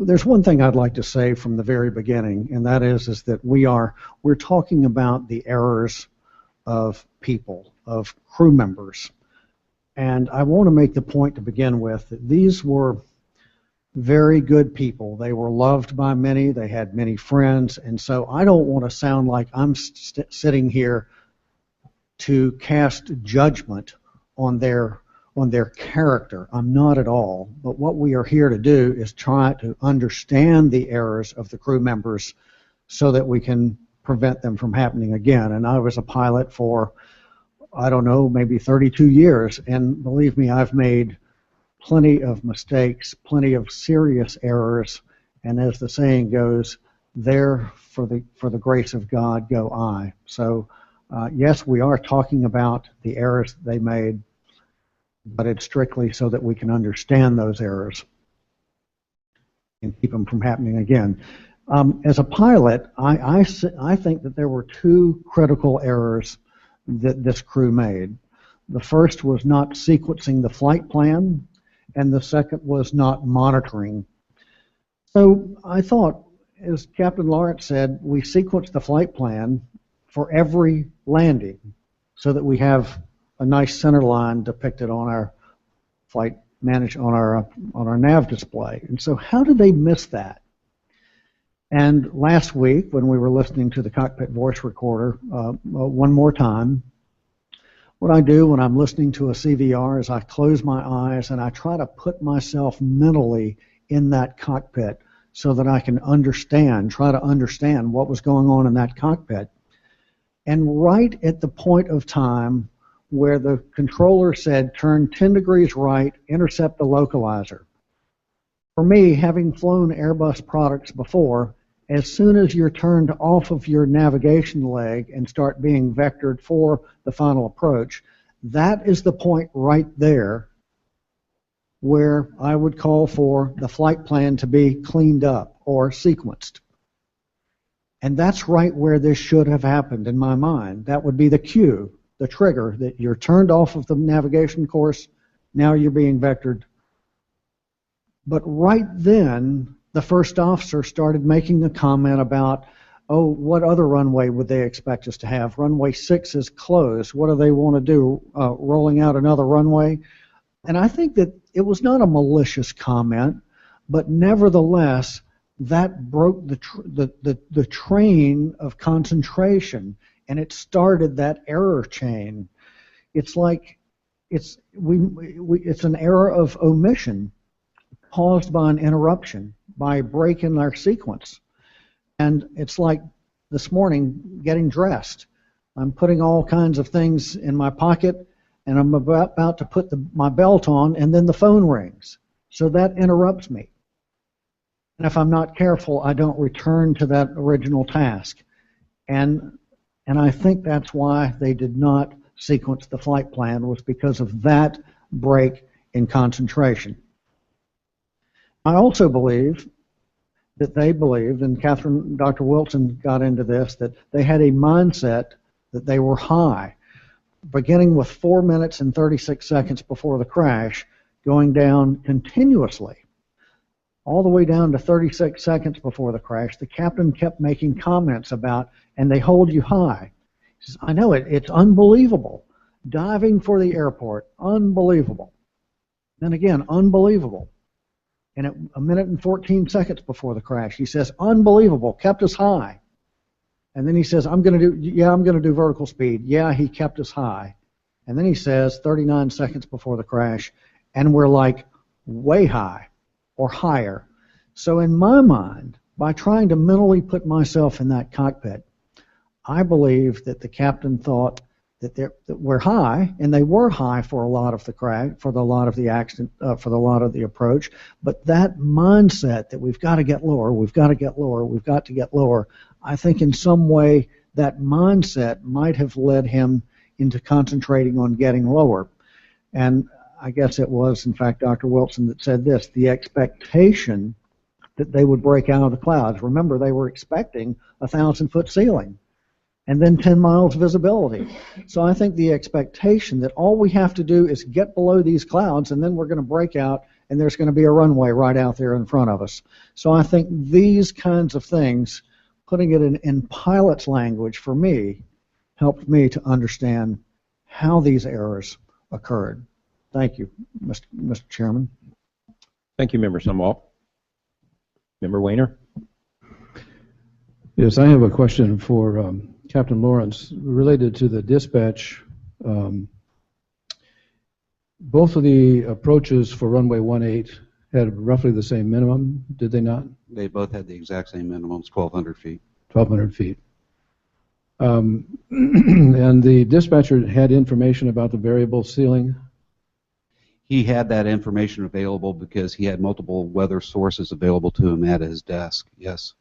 There's one thing I'd like to say from the very beginning, and that is that we're talking about the errors of people, of crew members. And I want to make the point to begin with that these were very good people. They were loved by many. They had many friends. And so I don't want to sound like I'm sitting here to cast judgment on their character. I'm not at all. But what we are here to do is try to understand the errors of the crew members so that we can prevent them from happening again. And I was a pilot for, I don't know, maybe 32 years. And believe me, I've made plenty of mistakes, plenty of serious errors. And as the saying goes, there for the grace of God go I. So yes, we are talking about the errors they made, but it's strictly so that we can understand those errors and keep them from happening again. As a pilot, I think that there were two critical errors that this crew made. The first was not sequencing the flight plan, and the second was not monitoring. So I thought, as Captain Lawrence said, we sequenced the flight plan for every landing so that we have a nice center line depicted on our flight on our nav display. And so how did they miss that? And last week, when we were listening to the cockpit voice recorder one more time, what I do when I'm listening to a CVR is I close my eyes and I try to put myself mentally in that cockpit so that I can try to understand what was going on in that cockpit. And right at the point of time where the controller said, turn 10 degrees right, intercept the localizer. For me, having flown Airbus products before, as soon as you're turned off of your navigation leg and start being vectored for the final approach, that is the point right there where I would call for the flight plan to be cleaned up or sequenced. And that's right where this should have happened in my mind. That would be the cue, the trigger, that you're turned off of the navigation course, now you're being vectored. But right then, the first officer started making a comment about, oh, what other runway would they expect us to have? Runway 6 is closed. What do they want to do, rolling out another runway? And I think that it was not a malicious comment, but nevertheless, that broke the train of concentration, and it started that error chain. It's like it's an error of omission caused by an interruption, by breaking our sequence. And it's like this morning getting dressed. I'm putting all kinds of things in my pocket, and I'm about to put my belt on, and then the phone rings. So that interrupts me. And if I'm not careful, I don't return to that original task. And I think that's why they did not sequence the flight plan, was because of that break in concentration. I also believe that they believed, and Dr. Wilson got into this, that they had a mindset that they were high, beginning with 4 minutes and 36 seconds before the crash, going down continuously, all the way down to 36 seconds before the crash. The captain kept making comments about, and they hold you high. He says, I know it's unbelievable. Diving for the airport, unbelievable. Then again, unbelievable. And at 1 minute and 14 seconds before the crash, he says, unbelievable, kept us high. And then he says, I'm going to do vertical speed. Yeah, he kept us high. And then he says, 39 seconds before the crash, and we're like way high or higher. So in my mind, by trying to mentally put myself in that cockpit, I believe that the captain thought that we're high, and they were high for a lot of the crash, for a lot of the accident, for a lot of the approach. But that mindset that we've got to get lower, we've got to get lower, we've got to get lower, I think in some way that mindset might have led him into concentrating on getting lower. And I guess it was, in fact, Dr. Wilson that said this, the expectation that they would break out of the clouds. Remember, they were expecting a 1,000-foot ceiling and then 10 miles visibility. So I think the expectation that all we have to do is get below these clouds, and then we're going to break out, and there's going to be a runway right out there in front of us. So I think these kinds of things, putting it in pilot's language for me, helped me to understand how these errors occurred. Thank you, Mr. Chairman. Thank you, Member Sumwalt. Member Weiner? Yes, I have a question for Captain Lawrence related to the dispatch. Both of the approaches for runway 18 had roughly the same minimum, did they not? They both had the exact same minimums, 1,200 feet. 1,200 feet. And the dispatcher had information about the variable ceiling? He had that information available because he had multiple weather sources available to him at his desk, yes.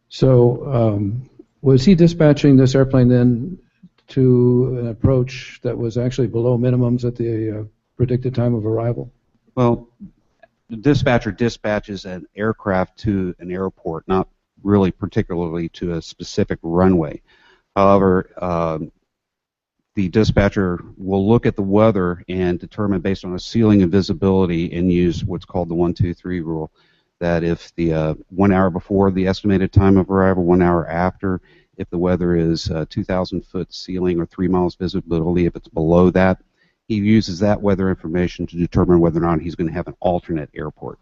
So was he dispatching this airplane then to an approach that was actually below minimums at the predicted time of arrival? Well, the dispatcher dispatches an aircraft to an airport, not really particularly to a specific runway. However, the dispatcher will look at the weather and determine based on a ceiling and visibility and use what's called the 1-2-3 rule, that if the 1 hour before the estimated time of arrival, 1 hour after, if the weather is 2,000-foot ceiling or 3 miles visibility, if it's below that, he uses that weather information to determine whether or not he's going to have an alternate airport.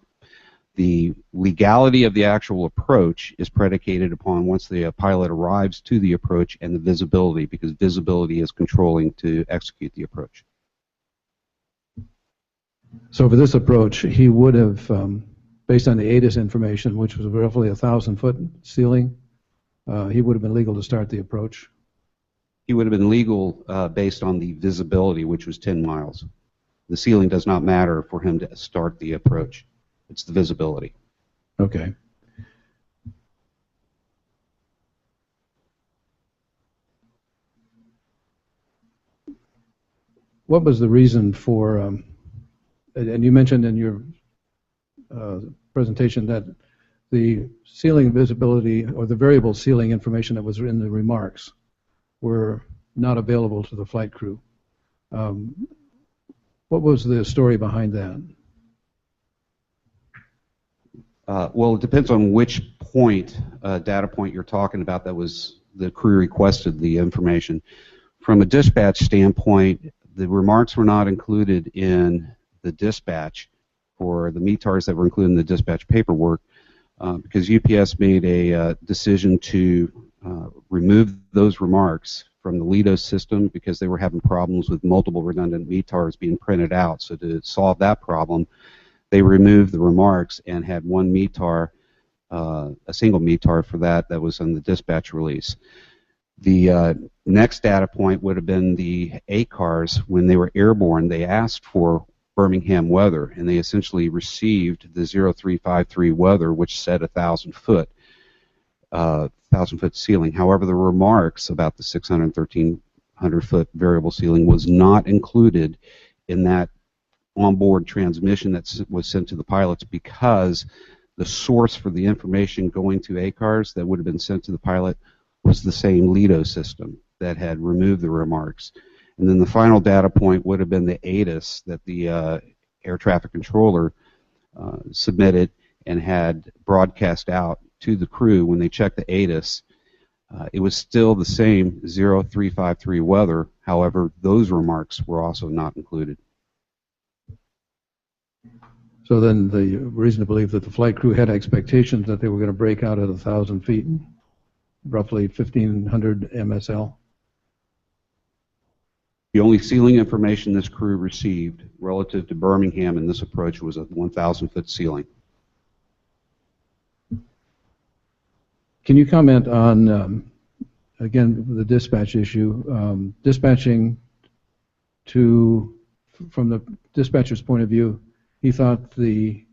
The legality of the actual approach is predicated upon once the pilot arrives to the approach and the visibility, because visibility is controlling to execute the approach. So for this approach, he would have, based on the ATIS information, which was roughly a 1,000-foot ceiling, he would have been legal to start the approach? He would have been legal based on the visibility, which was 10 miles. The ceiling does not matter for him to start the approach. It's the visibility. Okay. What was the reason for, and you mentioned in your presentation that the ceiling visibility or the variable ceiling information that was in the remarks were not available to the flight crew. What was the story behind that? Well, it depends on which data point you're talking about that was the crew requested the information. From a dispatch standpoint, the remarks were not included in the dispatch for the METARs that were included in the dispatch paperwork because UPS made a decision to remove those remarks from the LIDO system because they were having problems with multiple redundant METARs being printed out. So to solve that problem, they removed the remarks and had one METAR, a single METAR for that was on the dispatch release. The next data point would have been the ACARs. When they were airborne, they asked for Birmingham weather, and they essentially received the 0353 weather, which said 1,000 foot. 1,000-foot ceiling. However, the remarks about the 600 and 1,300-foot variable ceiling was not included in that onboard transmission that was sent to the pilots because the source for the information going to ACARS that would have been sent to the pilot was the same LIDO system that had removed the remarks. And then the final data point would have been the ATIS that the air traffic controller submitted and had broadcast out to the crew. When they checked the ATIS, it was still the same 0353 weather. However, those remarks were also not included. So then the reason to believe that the flight crew had expectations that they were going to break out at 1,000 feet, roughly 1,500 MSL. The only ceiling information this crew received relative to Birmingham in this approach was a 1,000-foot ceiling. Can you comment on, again, the dispatch issue, dispatching to, from the dispatcher's point of view, he thought the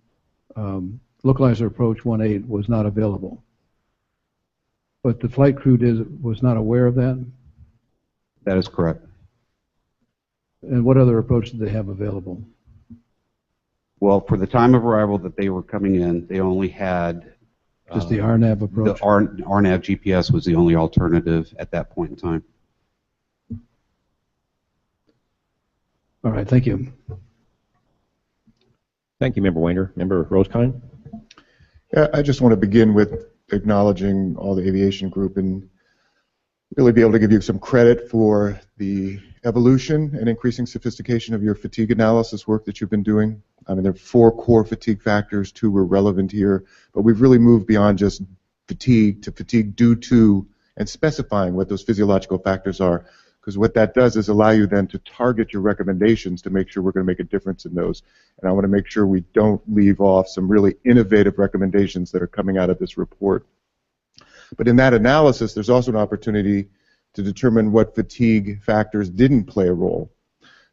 localizer approach 1.8 was not available. But the flight crew was not aware of that? That is correct. And what other approach did they have available? Well, for the time of arrival that they were coming in, they only had just the RNAV approach? The RNAV GPS was the only alternative at that point in time. All right, thank you. Thank you, Member Wainer. Member Roskine? Yeah, I just want to begin with acknowledging all the aviation group and really be able to give you some credit for the evolution and increasing sophistication of your fatigue analysis work that you've been doing. I mean, there are 4 core fatigue factors, 2 were relevant here, but we've really moved beyond just fatigue to fatigue due to and specifying what those physiological factors are, because what that does is allow you then to target your recommendations to make sure we're going to make a difference in those. And I want to make sure we don't leave off some really innovative recommendations that are coming out of this report. But in that analysis, there's also an opportunity to determine what fatigue factors didn't play a role.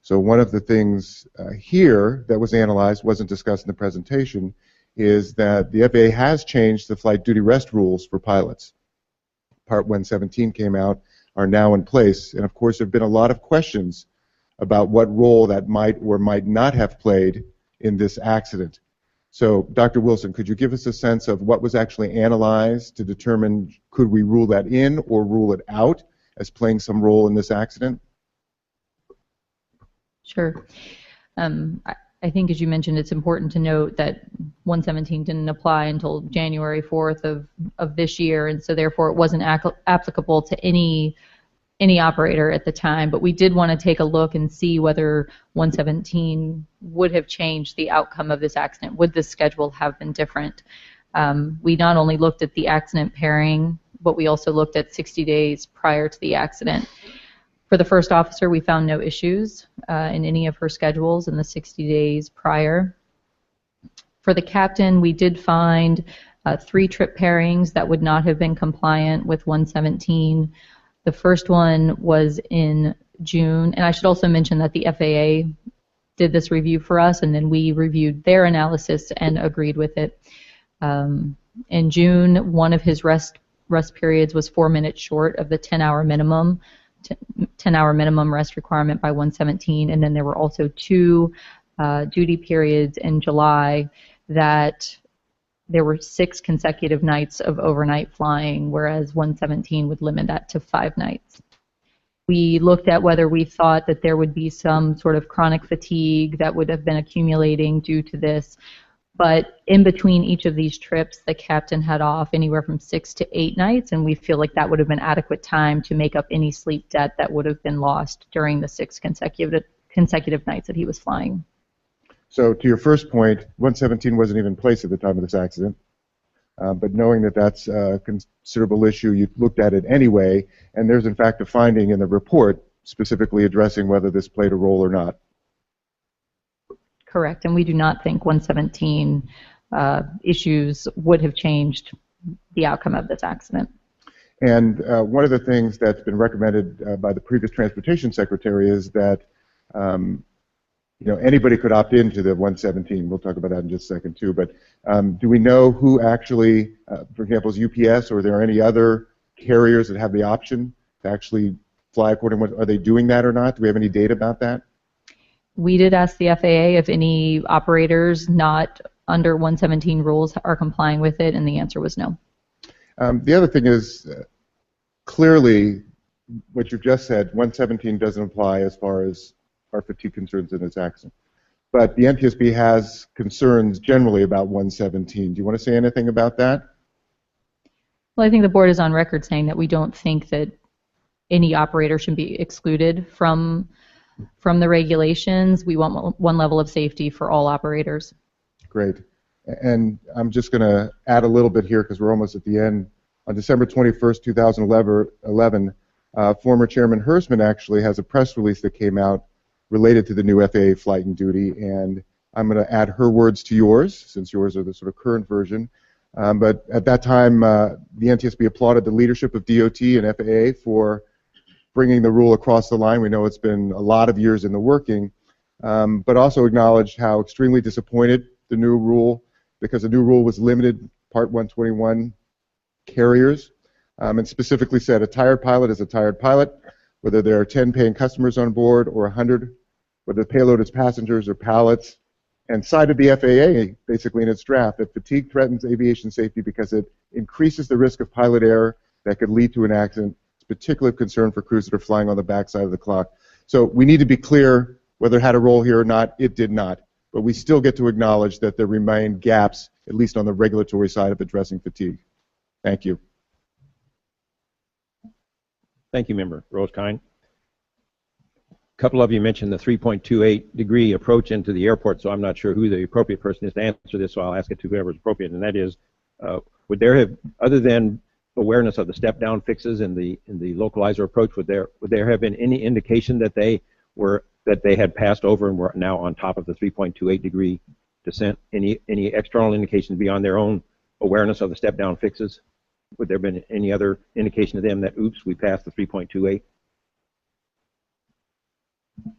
So one of the things here that was analyzed, wasn't discussed in the presentation, is that the FAA has changed the flight duty rest rules for pilots. Part 117 came out, are now in place, and of course there have been a lot of questions about what role that might or might not have played in this accident. So Dr. Wilson, could you give us a sense of what was actually analyzed to determine could we rule that in or rule it out as playing some role in this accident? Sure. I think, as you mentioned, it's important to note that 117 didn't apply until January 4th of this year, and so therefore it wasn't applicable to any operator at the time. But we did want to take a look and see whether 117 would have changed the outcome of this accident. Would the schedule have been different? We not only looked at the accident pairing, but we also looked at 60 days prior to the accident. For the first officer, we found no issues in any of her schedules in the 60 days prior. For the captain, we did find 3 trip pairings that would not have been compliant with 117. The first one was in June, and I should also mention that the FAA did this review for us, and then we reviewed their analysis and agreed with it. In June, one of his rest periods was 4 minutes short of the 10-hour minimum. 10-hour minimum rest requirement by 117, and then there were also 2 duty periods in July that there were 6 consecutive nights of overnight flying, whereas 117 would limit that to 5 nights. We looked at whether we thought that there would be some sort of chronic fatigue that would have been accumulating due to this, but in between each of these trips, the captain had off anywhere from 6 to 8 nights, and we feel like that would have been adequate time to make up any sleep debt that would have been lost during the 6 consecutive nights that he was flying. So to your first point, 117 wasn't even in place at the time of this accident, but knowing that that's a considerable issue, you looked at it anyway, and there's in fact a finding in the report specifically addressing whether this played a role or not. Correct, and we do not think 117 issues would have changed the outcome of this accident. And one of the things that's been recommended by the previous Transportation Secretary is that anybody could opt into the 117. We'll talk about that in just a second too. But do we know who actually, for example, is UPS, or are there any other carriers that have the option to actually fly according to are they doing that or not? Do we have any data about that? We did ask the FAA if any operators not under 117 rules are complying with it, and the answer was no. The other thing is, clearly, what you've just said, 117 doesn't apply as far as our fatigue concerns in this accident. But the NTSB has concerns generally about 117. Do you want to say anything about that? Well, I think the board is on record saying that we don't think that any operator should be excluded from the regulations. We want one level of safety for all operators. Great. And I'm just going to add a little bit here because we're almost at the end. On December 21st, 2011, former Chairman Hersman actually has a press release that came out related to the new FAA flight and duty, and I'm going to add her words to yours, since yours are the sort of current version. But at that time, the NTSB applauded the leadership of DOT and FAA for bringing the rule across the line. We know it's been a lot of years in the working, but also acknowledged how extremely disappointed the new rule, because the new rule was limited Part 121 carriers, and specifically said a tired pilot is a tired pilot, whether there are 10 paying customers on board or 100, whether the payload is passengers or pilots, and cited the FAA basically in its draft that fatigue threatens aviation safety because it increases the risk of pilot error that could lead to an accident. It's particularly of concern for crews that are flying on the backside of the clock. So we need to be clear whether it had a role here or not. It did not. But we still get to acknowledge that there remain gaps, at least on the regulatory side of addressing fatigue. Thank you. Thank you, Member Rosekind. A couple of you mentioned the 3.28 degree approach into the airport, so I'm not sure who the appropriate person is to answer this, so I'll ask it to whoever is appropriate, and that is, would there have, other than awareness of the step-down fixes in the localizer approach, would there have been any indication that they had passed over and were now on top of the 3.28 degree descent? Any external indications beyond their own awareness of the step-down fixes? Would there have been any other indication to them that, oops, we passed the 3.28? I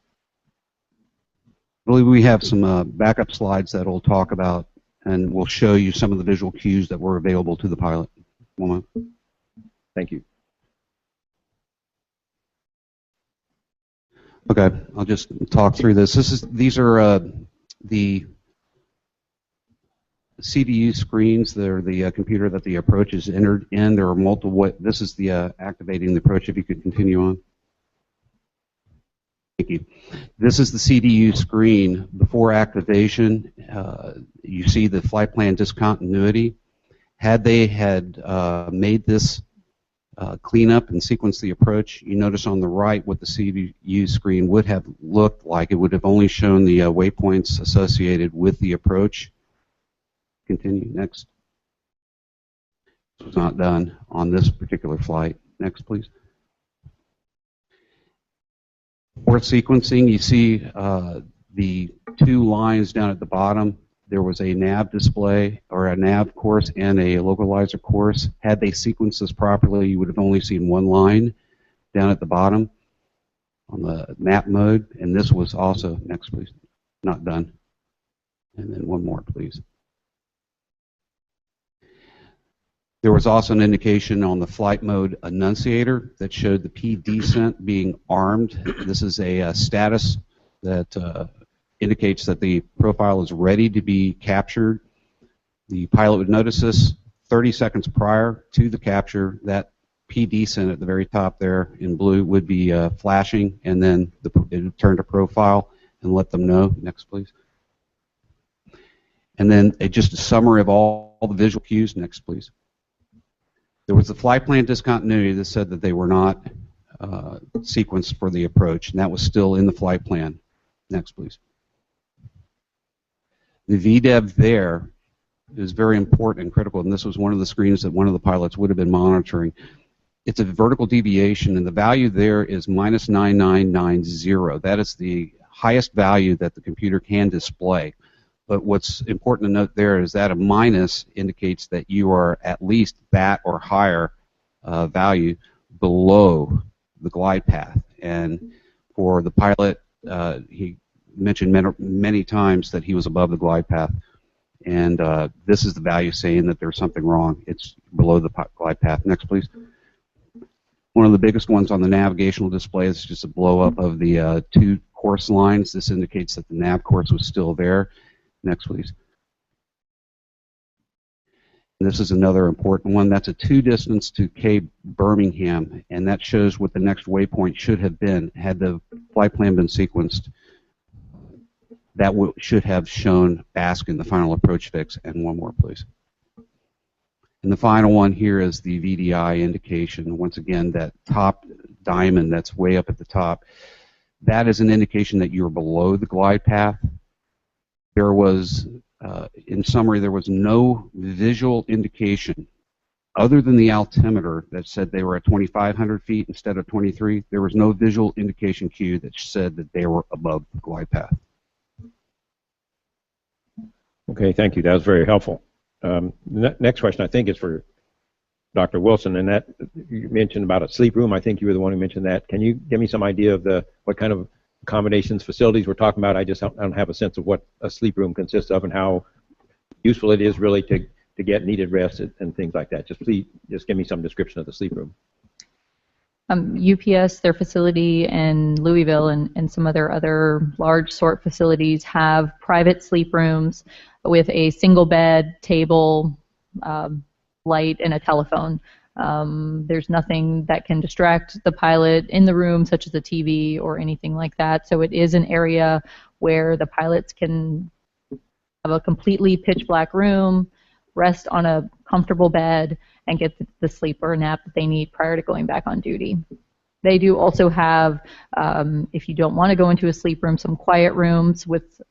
believe we have some backup slides that will talk about, and we'll show you some of the visual cues that were available to the pilot. One moment. Thank you. Okay, I'll just talk through this. These are the CDU screens. They're the computer that the approach is entered in. There are multiple. This is the activating the approach. If you could continue on. Thank you. This is the CDU screen before activation. You see the flight plan discontinuity. Had they made this cleanup and sequence the approach, you notice on the right what the CDU screen would have looked like. It would have only shown the waypoints associated with the approach. Continue. Next. This was not done on this particular flight. Next, please. For sequencing, you see the two lines down at the bottom. There was a nav display, or a nav course, and a localizer course. Had they sequenced this properly, you would have only seen one line down at the bottom on the map mode, and this was also, next please, not done. And then one more, please. There was also an indication on the flight mode annunciator that showed the P descent being armed. This is a status that indicates that the profile is ready to be captured. The pilot would notice this 30 seconds prior to the capture. That P descent at the very top there in blue would be flashing, and then it would turn to profile and let them know. Next, please. And then just a summary of all the visual cues. Next, please. There was the flight plan discontinuity that said that they were not sequenced for the approach, and that was still in the flight plan. Next, please. The VDEV there is very important and critical, and this was one of the screens that one of the pilots would have been monitoring. It's a vertical deviation, and the value there is minus 9990. That is the highest value that the computer can display. But what's important to note there is that a minus indicates that you are at least that or higher value below the glide path. And for the pilot, he mentioned many times that he was above the glide path. And this is the value saying that there's something wrong. It's below the glide path. Next, please. One of the biggest ones on the navigational display is just a blow up of the 2 course lines. This indicates that the nav course was still there. Next, please. And this is another important one. That's a 2 distance to Cape Birmingham, and that shows what the next waypoint should have been had the flight plan been sequenced. That should have shown Basque in the final approach fix. And one more, please. And the final one here is the VDI indication. Once again, that top diamond that's way up at the top, that is an indication that you're below the glide path. There was, in summary, there was no visual indication other than the altimeter that said they were at 2,500 feet instead of 23. There was no visual indication cue that said that they were above the glide path. Okay, thank you. That was very helpful. Next question, I think, is for Dr. Wilson, and that you mentioned about a sleep room. I think you were the one who mentioned that. Can you give me some idea of what kind of accommodations, facilities we're talking about? I don't have a sense of what a sleep room consists of and how useful it is really to get needed rest and things like that. Please give me some description of the sleep room. UPS, their facility in Louisville and some of their other large sort facilities have private sleep rooms with a single bed, table, light, and a telephone. There's nothing that can distract the pilot in the room, such as a TV or anything like that. So it is an area where the pilots can have a completely pitch black room, rest on a comfortable bed, and get the sleep or nap that they need prior to going back on duty. They do also have, if you don't want to go into a sleep room, some quiet rooms with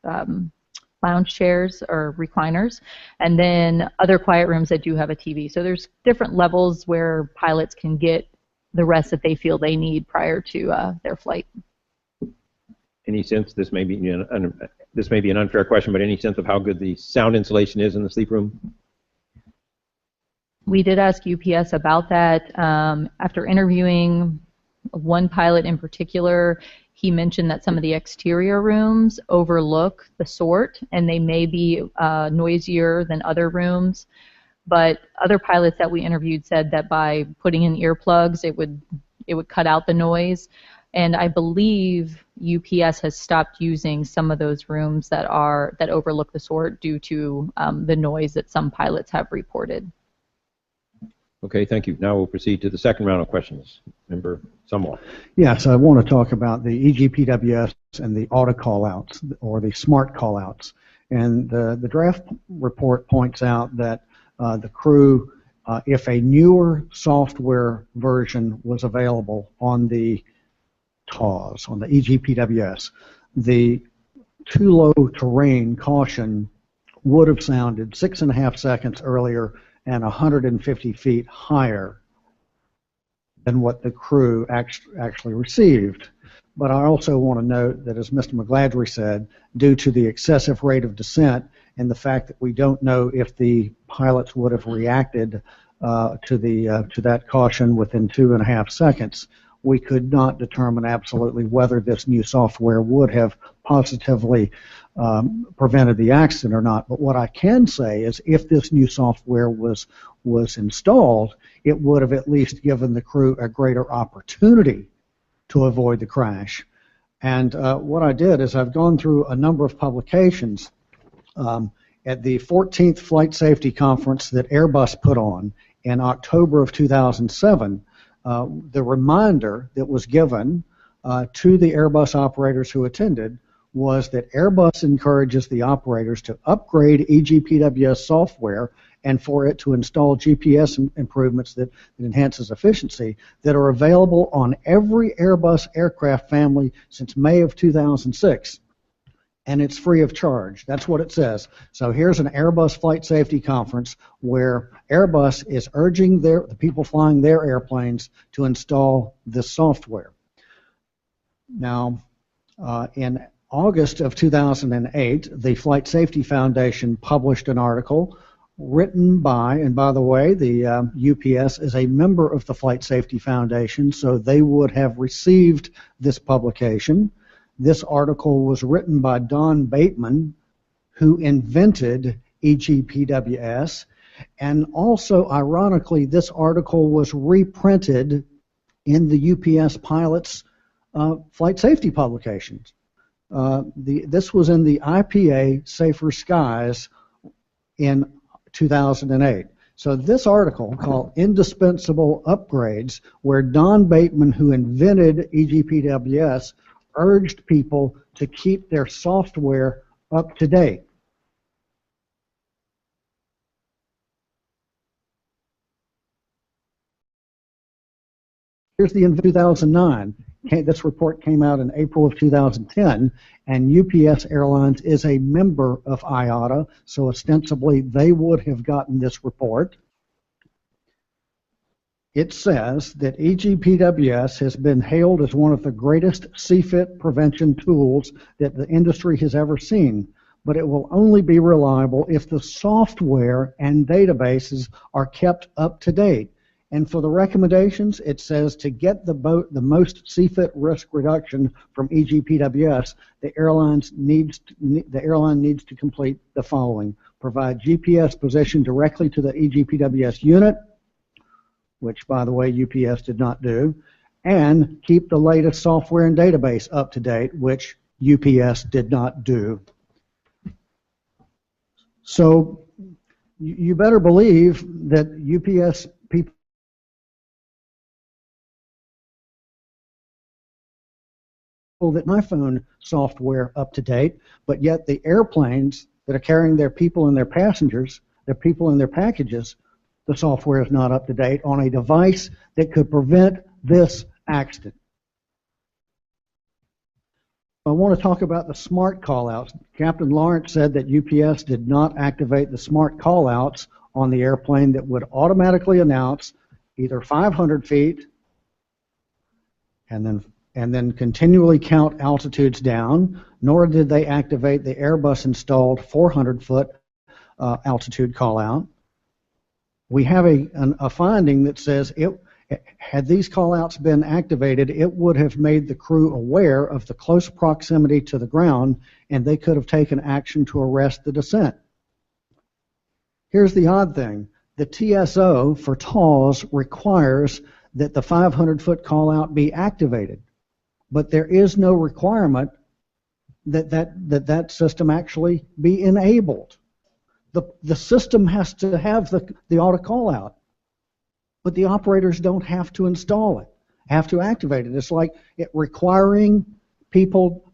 lounge chairs or recliners, and then other quiet rooms that do have a TV. So there's different levels where pilots can get the rest that they feel they need prior to their flight. Any sense, this may be an unfair question, but any sense of how good the sound insulation is in the sleep room? We did ask UPS about that. After interviewing one pilot in particular, he mentioned that some of the exterior rooms overlook the sort, and they may be noisier than other rooms. But other pilots that we interviewed said that by putting in earplugs, it would cut out the noise. And I believe UPS has stopped using some of those rooms that overlook the sort due to the noise that some pilots have reported. Okay, thank you. Now we'll proceed to the second round of questions. Member Sumwalt. Yes, I want to talk about the EGPWS and the auto callouts, or the smart callouts. And the draft report points out that the crew, if a newer software version was available on the TAWS, on the EGPWS, the too low terrain caution would have sounded 6.5 seconds earlier and 150 feet higher than what the crew actually received. But I also want to note that, as Mr. McGladrey said, due to the excessive rate of descent and the fact that we don't know if the pilots would have reacted to that caution within 2.5 seconds, we could not determine absolutely whether this new software would have positively prevented the accident or not. But what I can say is, if this new software was installed, it would have at least given the crew a greater opportunity to avoid the crash. And what I did is I've gone through a number of publications. At the 14th Flight Safety Conference that Airbus put on in October of 2007, the reminder that was given to the Airbus operators who attended was that Airbus encourages the operators to upgrade EGPWS software and for it to install GPS improvements that enhances efficiency that are available on every Airbus aircraft family since May of 2006. And it's free of charge. That's what it says. So here's an Airbus Flight Safety Conference where Airbus is urging the people flying their airplanes to install this software. Now, in August of 2008, the Flight Safety Foundation published an article written by, and by the way, the UPS is a member of the Flight Safety Foundation, so they would have received this publication. This article was written by Don Bateman, who invented EGPWS, and also, ironically, this article was reprinted in the UPS pilots' flight safety publications. This was in the IPA Safer Skies in 2008. So this article, called Indispensable Upgrades, where Don Bateman, who invented EGPWS, urged people to keep their software up to date. Here's the in 2009. This report came out in April of 2010, and UPS Airlines is a member of IATA, so ostensibly they would have gotten this report. It says that EGPWS has been hailed as one of the greatest CFIT prevention tools that the industry has ever seen, but it will only be reliable if the software and databases are kept up to date. And for the recommendations, it says to get the most CFIT risk reduction from EGPWS, the airline needs to complete the following: provide GPS position directly to the EGPWS unit, which, by the way, UPS did not do, and keep the latest software and database up to date, which UPS did not do. So you better believe that UPS people that iPhone software up to date, but yet the airplanes that are carrying their people and their passengers, their people and their packages, the software is not up to date on a device that could prevent this accident. I want to talk about the smart callouts. Captain Lawrence said that UPS did not activate the smart callouts on the airplane that would automatically announce either 500 feet and then continually count altitudes down, nor did they activate the Airbus installed 400-foot altitude callout. We have a finding that says had these callouts been activated, it would have made the crew aware of the close proximity to the ground, and they could have taken action to arrest the descent. Here's the odd thing. The TSO for TAWS requires that the 500-foot callout be activated, but there is no requirement that system actually be enabled. The system has to have the auto callout, but the operators don't have to install it, have to activate it. It's like requiring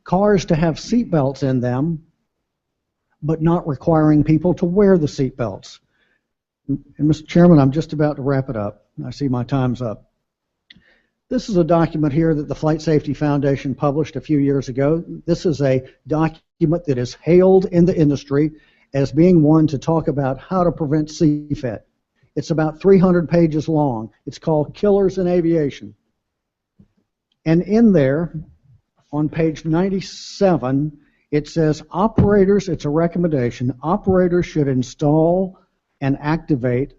cars to have seat belts in them, but not requiring people to wear the seat belts. And Mr. Chairman, I'm just about to wrap it up. I see my time's up. This is a document here that the Flight Safety Foundation published a few years ago. This is a document that is hailed in the industry as being one to talk about how to prevent CFIT. It's about 300 pages long. It's called Killers in Aviation. And in there, on page 97, it says operators, it's a recommendation, operators should install and activate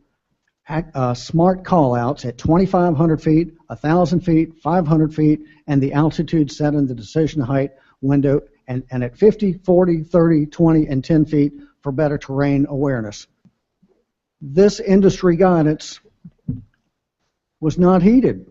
smart callouts at 2,500 feet, 1,000 feet, 500 feet, and the altitude set in the decision height window, and at 50, 40, 30, 20, and 10 feet for better terrain awareness. This industry guidance was not heeded.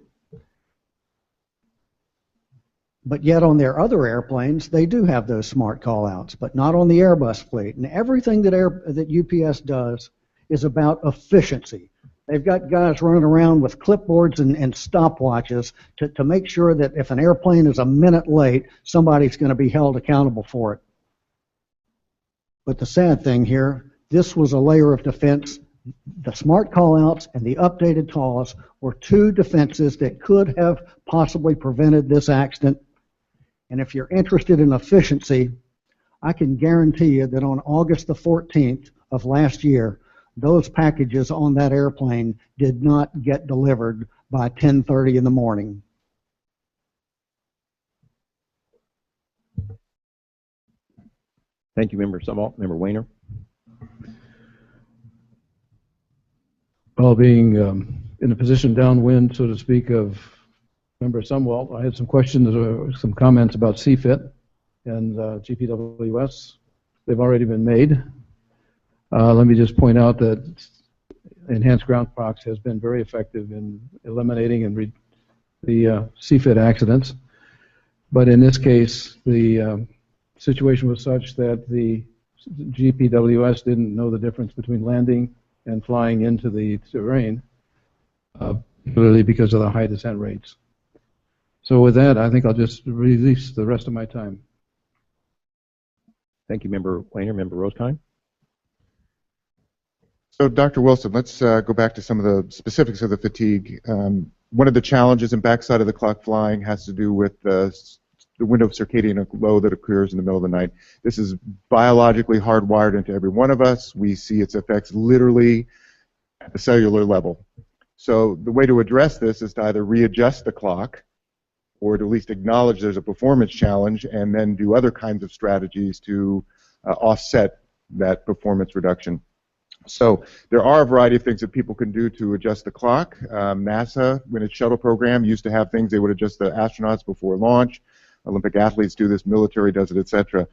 But yet on their other airplanes, they do have those smart callouts, but not on the Airbus fleet. And everything that UPS does is about efficiency. They've got guys running around with clipboards and stopwatches to make sure that if an airplane is a minute late, somebody's going to be held accountable for it. But the sad thing here, this was a layer of defense. The smart callouts and the updated TAWS were two defenses that could have possibly prevented this accident. And if you're interested in efficiency, I can guarantee you that on August the 14th of last year, those packages on that airplane did not get delivered by 10:30 in the morning. Thank you, Member Sumwalt. Member Weiner. Well, being in a position downwind, so to speak, of Member Sumwalt, I had some questions or some comments about CFIT. and GPWS. They've already been made. Let me just point out that enhanced ground prox has been very effective in eliminating and the CFIT accidents. But in this case, the situation was such that the GPWS didn't know the difference between landing and flying into the terrain, particularly because of the high descent rates. So with that, I think I'll just release the rest of my time. Thank you, Member Wayner. Member Roskine. So, Dr. Wilson, let's go back to some of the specifics of the fatigue. One of the challenges in backside of the clock flying has to do with the window of circadian glow that occurs in the middle of the night. This is biologically hardwired into every one of us. We see its effects literally at the cellular level. So the way to address this is to either readjust the clock or to at least acknowledge there's a performance challenge and then do other kinds of strategies to offset that performance reduction. So there are a variety of things that people can do to adjust the clock. NASA, when its shuttle program, used to have things they would adjust the astronauts before launch. Olympic athletes do this, military does it, etc.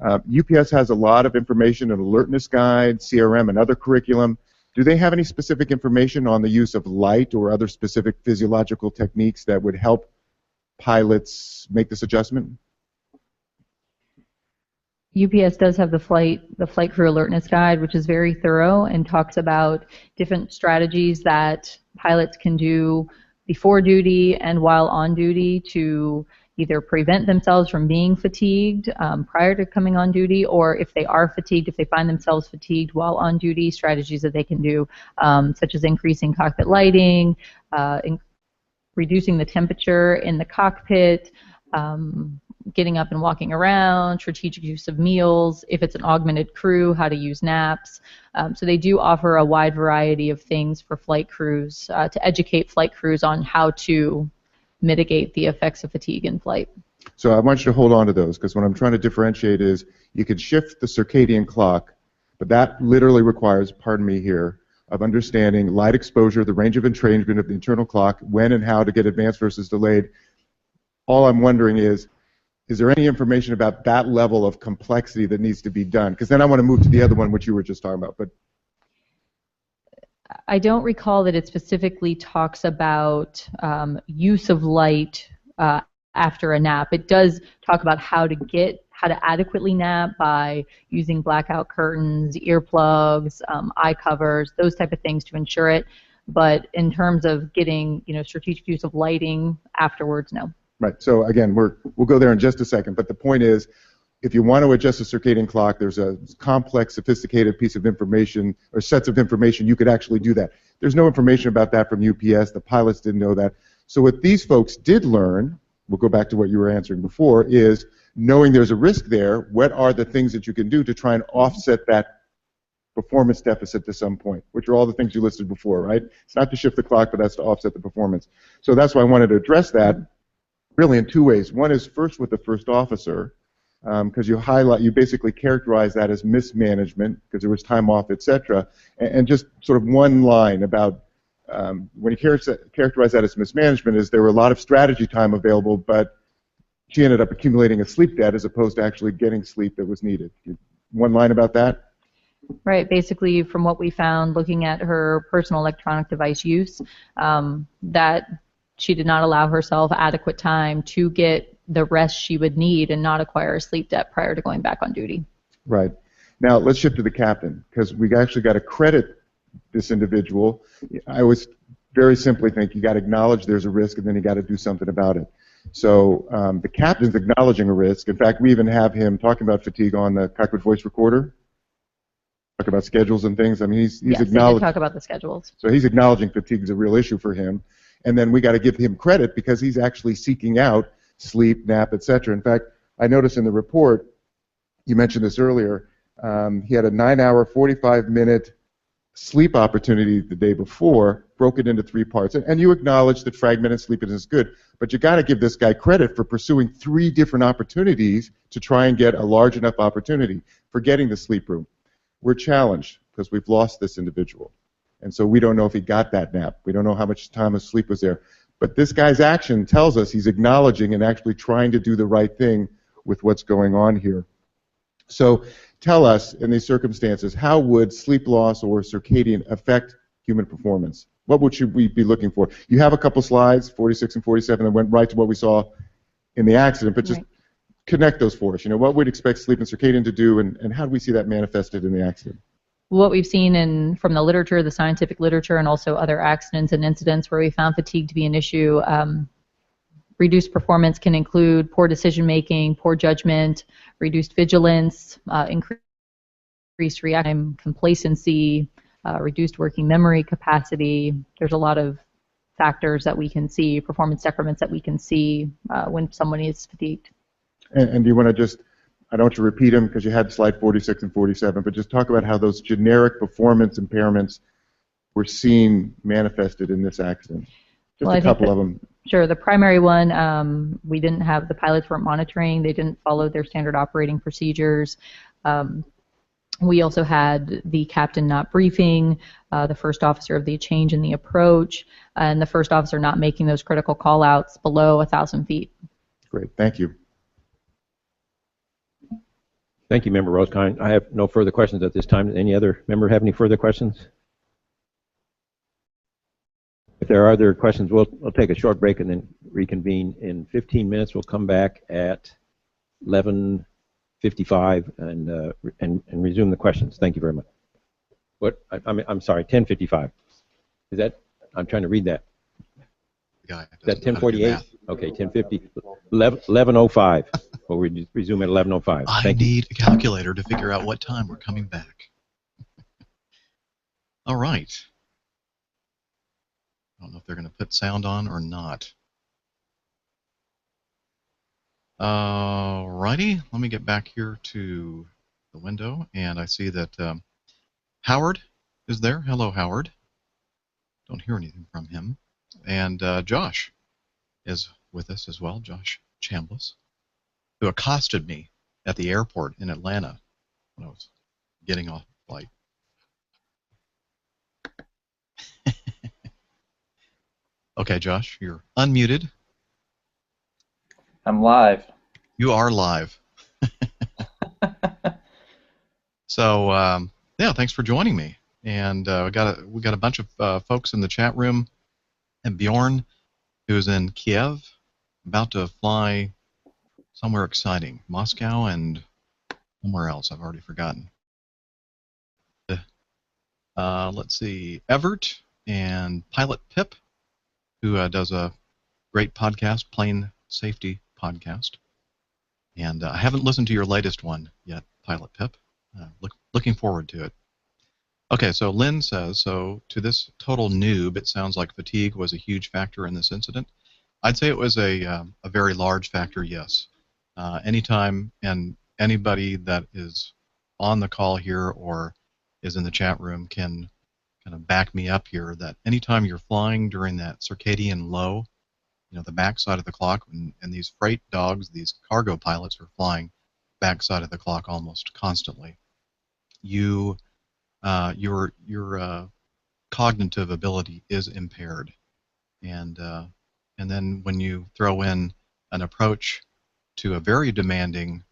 UPS has a lot of information, an alertness guide, CRM, and other curriculum. Do they have any specific information on the use of light or other specific physiological techniques that would help pilots make this adjustment? UPS does have the flight crew alertness guide, which is very thorough and talks about different strategies that pilots can do before duty and while on duty to either prevent themselves from being fatigued prior to coming on duty, or if they are fatigued, if they find themselves fatigued while on duty, strategies that they can do, such as increasing cockpit lighting, reducing the temperature in the cockpit, getting up and walking around, strategic use of meals, if it's an augmented crew, how to use naps. So they do offer a wide variety of things for flight crews to educate flight crews on how to mitigate the effects of fatigue in flight. So I want you to hold on to those, because what I'm trying to differentiate is you can shift the circadian clock, but that literally requires, pardon me here, of understanding light exposure, the range of entrainment of the internal clock, when and how to get advanced versus delayed. All I'm wondering is there any information about that level of complexity that needs to be done? Because then I want to move to the other one, which you were just talking about. But I don't recall that it specifically talks about use of light after a nap. It does talk about how to adequately nap by using blackout curtains, earplugs, eye covers, those type of things to ensure it. But in terms of getting, strategic use of lighting afterwards, no. Right. So again, we'll go there in just a second. But the point is, if you want to adjust the circadian clock, there's a complex, sophisticated piece of information or sets of information you could actually do that. There's no information about that from UPS. The pilots didn't know that. So what these folks did learn, we'll go back to what you were answering before, is knowing there's a risk there, what are the things that you can do to try and offset that performance deficit to some point, which are all the things you listed before, right? It's not to shift the clock, but that's to offset the performance. So that's why I wanted to address that really in two ways. One is first with the first officer, because you basically characterize that as mismanagement because there was time off, etc. And just sort of one line about when you characterize that as mismanagement is there were a lot of strategy time available, but she ended up accumulating a sleep debt as opposed to actually getting sleep that was needed. One line about that? Right. Basically, from what we found looking at her personal electronic device use, that she did not allow herself adequate time to get the rest she would need and not acquire a sleep debt prior to going back on duty. Right. Now, let's shift to the captain, because we actually got to credit this individual. I always very simply think you got to acknowledge there's a risk and then you got to do something about it. So the captain's acknowledging a risk. In fact, we even have him talking about fatigue on the cockpit voice recorder. Talk about schedules and things. I mean, he's acknowledging. Talk about the schedules. So he's acknowledging fatigue is a real issue for him. And then we got to give him credit because he's actually seeking out sleep, nap, etc. In fact, I noticed in the report, you mentioned this earlier, he had a 9-hour, 45-minute sleep opportunity the day before, broke it into 3 parts. And you acknowledge that fragmented sleeping is good, but you got to give this guy credit for pursuing 3 different opportunities to try and get a large enough opportunity for getting the sleep room. We're challenged because we've lost this individual. And so we don't know if he got that nap. We don't know how much time of sleep was there. But this guy's action tells us he's acknowledging and actually trying to do the right thing with what's going on here. So tell us, in these circumstances, how would sleep loss or circadian affect human performance? What should we be looking for? You have a couple slides, 46 and 47, that went right to what we saw in the accident, but just connect those for us. You know, what we'd expect sleep and circadian to do, and how do we see that manifested in the accident? What we've seen from the literature, the scientific literature, and also other accidents and incidents where we found fatigue to be an issue, reduced performance can include poor decision-making, poor judgment, reduced vigilance, increased reaction time, complacency, reduced working memory capacity. There's a lot of factors that we can see, performance decrements that we can see when someone is fatigued. And do you want to just, I don't want you to repeat them because you had slide 46 and 47, but just talk about how those generic performance impairments were seen manifested in this accident. Just a couple of them. Sure. The primary one, we didn't have, the pilots weren't monitoring. They didn't follow their standard operating procedures. We also had the captain not briefing, the first officer of the change in the approach, and the first officer not making those critical call-outs below 1,000 feet. Great. Thank you. Thank you, Member Rosekind. I have no further questions at this time. Any other member have any further questions? If there are other questions, we'll take a short break and then reconvene in 15 minutes. We'll come back at 11:55 and resume the questions. Thank you very much. I'm sorry, 10:55. Is that? I'm trying to read that. Is that 10:48? Okay, 10:50. 11:05. We'll resume at 11:05. I need a calculator to figure out what time we're coming back. All right. I don't know if they're going to put sound on or not. Alrighty, let me get back here to the window, and I see that Howard is there. Hello, Howard. Don't hear anything from him. And Josh is with us as well, Josh Chambliss, who accosted me at the airport in Atlanta when I was getting off the flight. Okay, Josh, you're unmuted. I'm live. You are live. So, yeah, thanks for joining me. And we got a bunch of folks in the chat room, and Bjorn, who's in Kiev, about to fly somewhere exciting, Moscow and somewhere else. I've already forgotten. Let's see, Everett and Pilot Pip, who does a great podcast, Plane Safety Podcast. And I haven't listened to your latest one yet, Pilot Pip. Looking forward to it. Okay, so Lynn says, so to this total noob, it sounds like fatigue was a huge factor in this incident. I'd say it was a very large factor, yes. Anytime, and anybody that is on the call here or is in the chat room can kind of back me up here, that anytime you're flying during that circadian low, you know, the backside of the clock, and these freight dogs, these cargo pilots are flying backside of the clock almost constantly, your cognitive ability is impaired, and then when you throw in an approach to a very demanding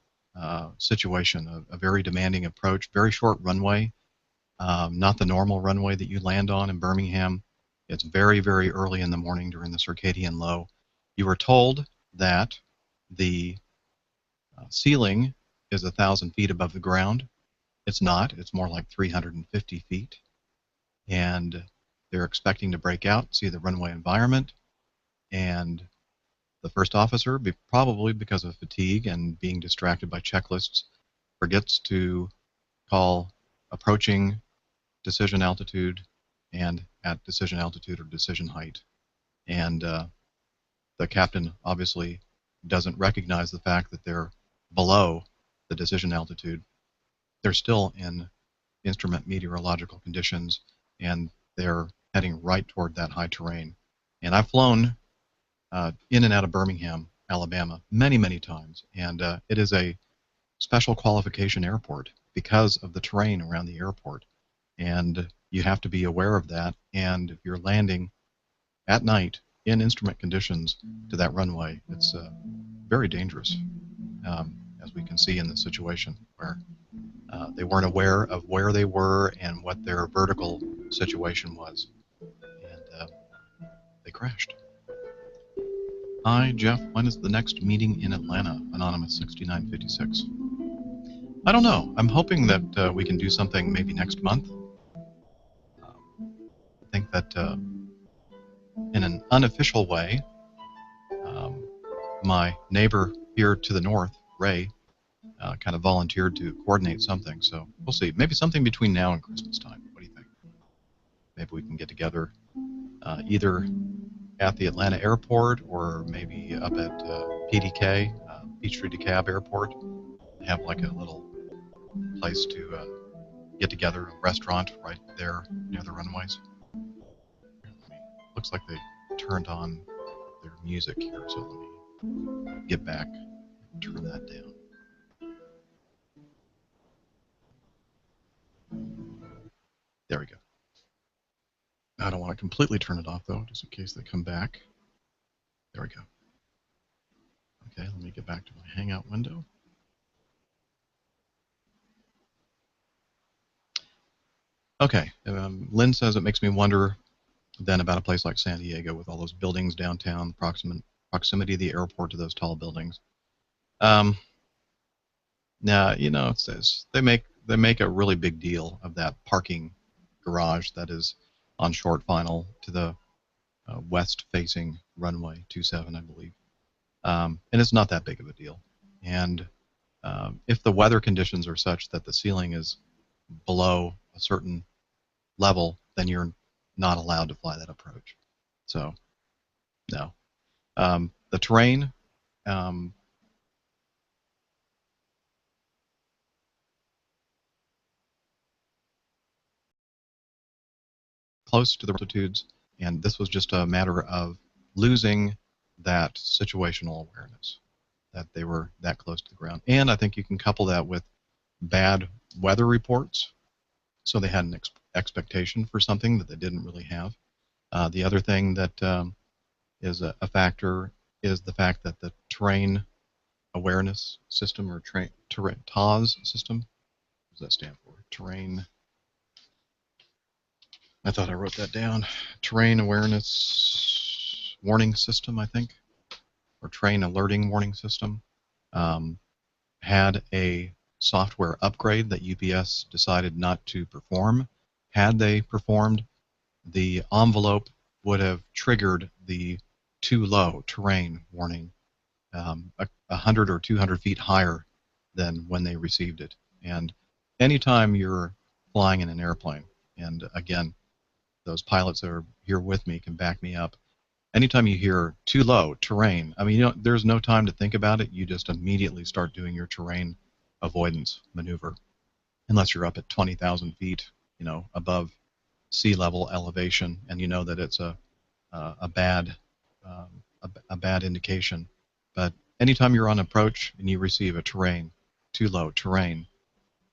situation, a very demanding approach, very short runway, not the normal runway that you land on in Birmingham. It's very, very early in the morning during the circadian low. You were told that the ceiling is 1,000 feet above the ground. It's not. It's more like 350 feet. And they're expecting to break out, see the runway environment, and the first officer, probably because of fatigue and being distracted by checklists, forgets to call approaching decision altitude and at decision altitude or decision height. And the captain obviously doesn't recognize the fact that they're below the decision altitude. They're still in instrument meteorological conditions, and they're heading right toward that high terrain. And I've flown in and out of Birmingham, Alabama, many, many times, and it is a special qualification airport because of the terrain around the airport, and you have to be aware of that. And if you're landing at night in instrument conditions to that runway, it's very dangerous. as we can see in the situation where they weren't aware of where they were and what their vertical situation was, and they crashed. Hi, Jeff. When is the next meeting in Atlanta? Anonymous 6956. I don't know. I'm hoping that we can do something maybe next month. I think that in an unofficial way, my neighbor here to the north, Ray, kind of volunteered to coordinate something. So we'll see. Maybe something between now and Christmas time. What do you think? Maybe we can get together either at the Atlanta airport or maybe up at PDK, Peachtree DeKalb Airport. Have like a little place to get together, a restaurant right there near the runways. Looks like they turned on their music here, so let me get back and turn that down. There we go. I don't want to completely turn it off, though, just in case they come back. There we go. Okay, let me get back to my Hangout window. Okay, Lynn says it makes me wonder then about a place like San Diego with all those buildings downtown, proximity of the airport to those tall buildings. Now, you know, it says they make a really big deal of that parking garage that is on short final to the west-facing runway 27, I believe. And it's not that big of a deal. And if the weather conditions are such that the ceiling is below a certain level, then you're not allowed to fly that approach. So, no. The terrain, close to the altitudes, and this was just a matter of losing that situational awareness, that they were that close to the ground. And I think you can couple that with bad weather reports, so they had an expectation for something that they didn't really have. The other thing that is a factor is the fact that the terrain awareness system, or TAWS system, what does that stand for? Terrain, I thought I wrote that down. Terrain awareness warning system, I think, or terrain alerting warning system, had a software upgrade that UPS decided not to perform. Had they performed, the envelope would have triggered the too low terrain warning 100 or 200 feet higher than when they received it. And anytime you're flying in an airplane, and again, those pilots that are here with me can back me up, anytime you hear too low terrain, I mean, you know, there's no time to think about it. You just immediately start doing your terrain avoidance maneuver, unless you're up at 20,000 feet, you know, above sea level elevation, and you know that it's a bad indication. But anytime you're on approach and you receive a terrain, too low terrain,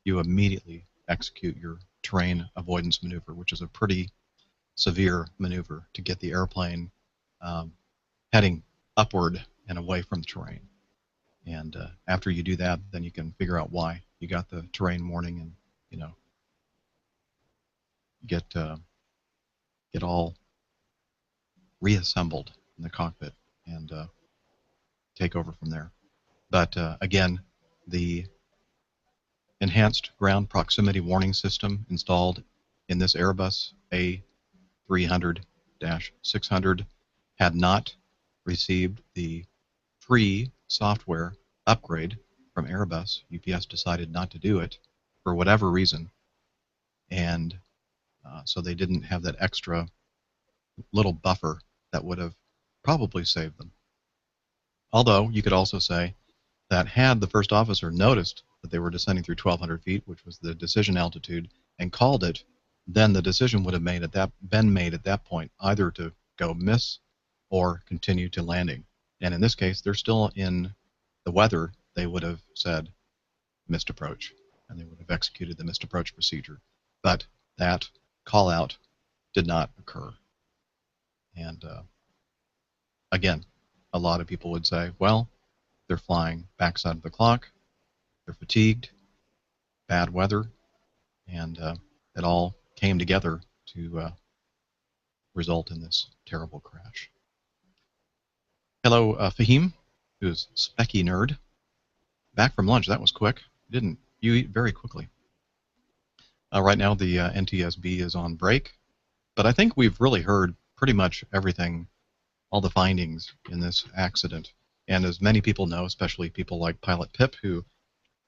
you immediately execute your terrain avoidance maneuver, which is a pretty severe maneuver to get the airplane heading upward and away from the terrain. And after you do that, then you can figure out why you got the terrain warning, and you know, get all reassembled in the cockpit and take over from there. But again, the enhanced ground proximity warning system installed in this Airbus A300-600 had not received the free software upgrade from Airbus. UPS decided not to do it for whatever reason, and so they didn't have that extra little buffer that would have probably saved them. Although you could also say that had the first officer noticed that they were descending through 1,200 feet, which was the decision altitude, and called it, then the decision would have been made at that point, either to go miss or continue to landing. And in this case, they're still in the weather. They would have said missed approach, and they would have executed the missed approach procedure. But that call out did not occur. And again, a lot of people would say, well, they're flying backside of the clock. they're fatigued, bad weather, and it all came together to result in this terrible crash. Hello, Fahim, who's Specky Nerd. Back from lunch. That was quick. You eat very quickly. Right now, the NTSB is on break, but I think we've really heard pretty much everything, all the findings in this accident. And as many people know, especially people like Pilot Pip, who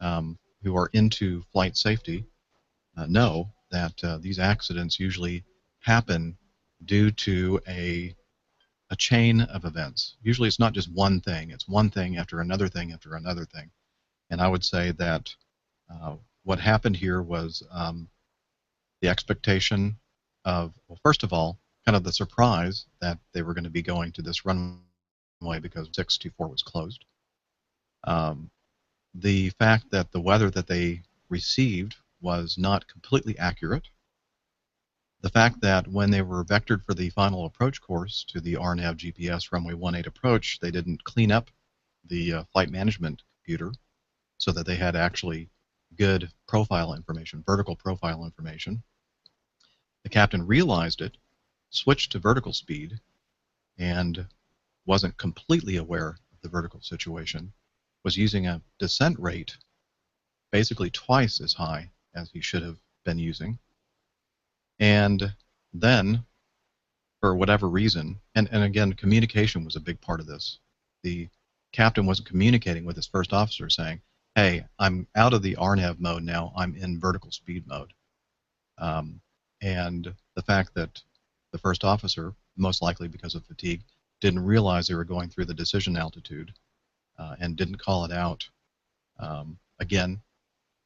are into flight safety, know that these accidents usually happen due to a chain of events. Usually it's not just one thing. It's one thing after another thing after another thing. And I would say that what happened here was the expectation of, well, first of all, kind of the surprise that they were going to be going to this runway because 624 was closed. The fact that the weather that they received was not completely accurate. The fact that when they were vectored for the final approach course to the RNAV GPS runway 18 approach, they didn't clean up the flight management computer so that they had actually good profile information, vertical profile information. The captain realized it, switched to vertical speed, and wasn't completely aware of the vertical situation, was using a descent rate basically twice as high as he should have been using. And then, for whatever reason, and again, communication was a big part of this. The captain wasn't communicating with his first officer saying, hey, I'm out of the RNAV mode now, I'm in vertical speed mode. And the fact that the first officer, most likely because of fatigue, didn't realize they were going through the decision altitude and didn't call it out. Again,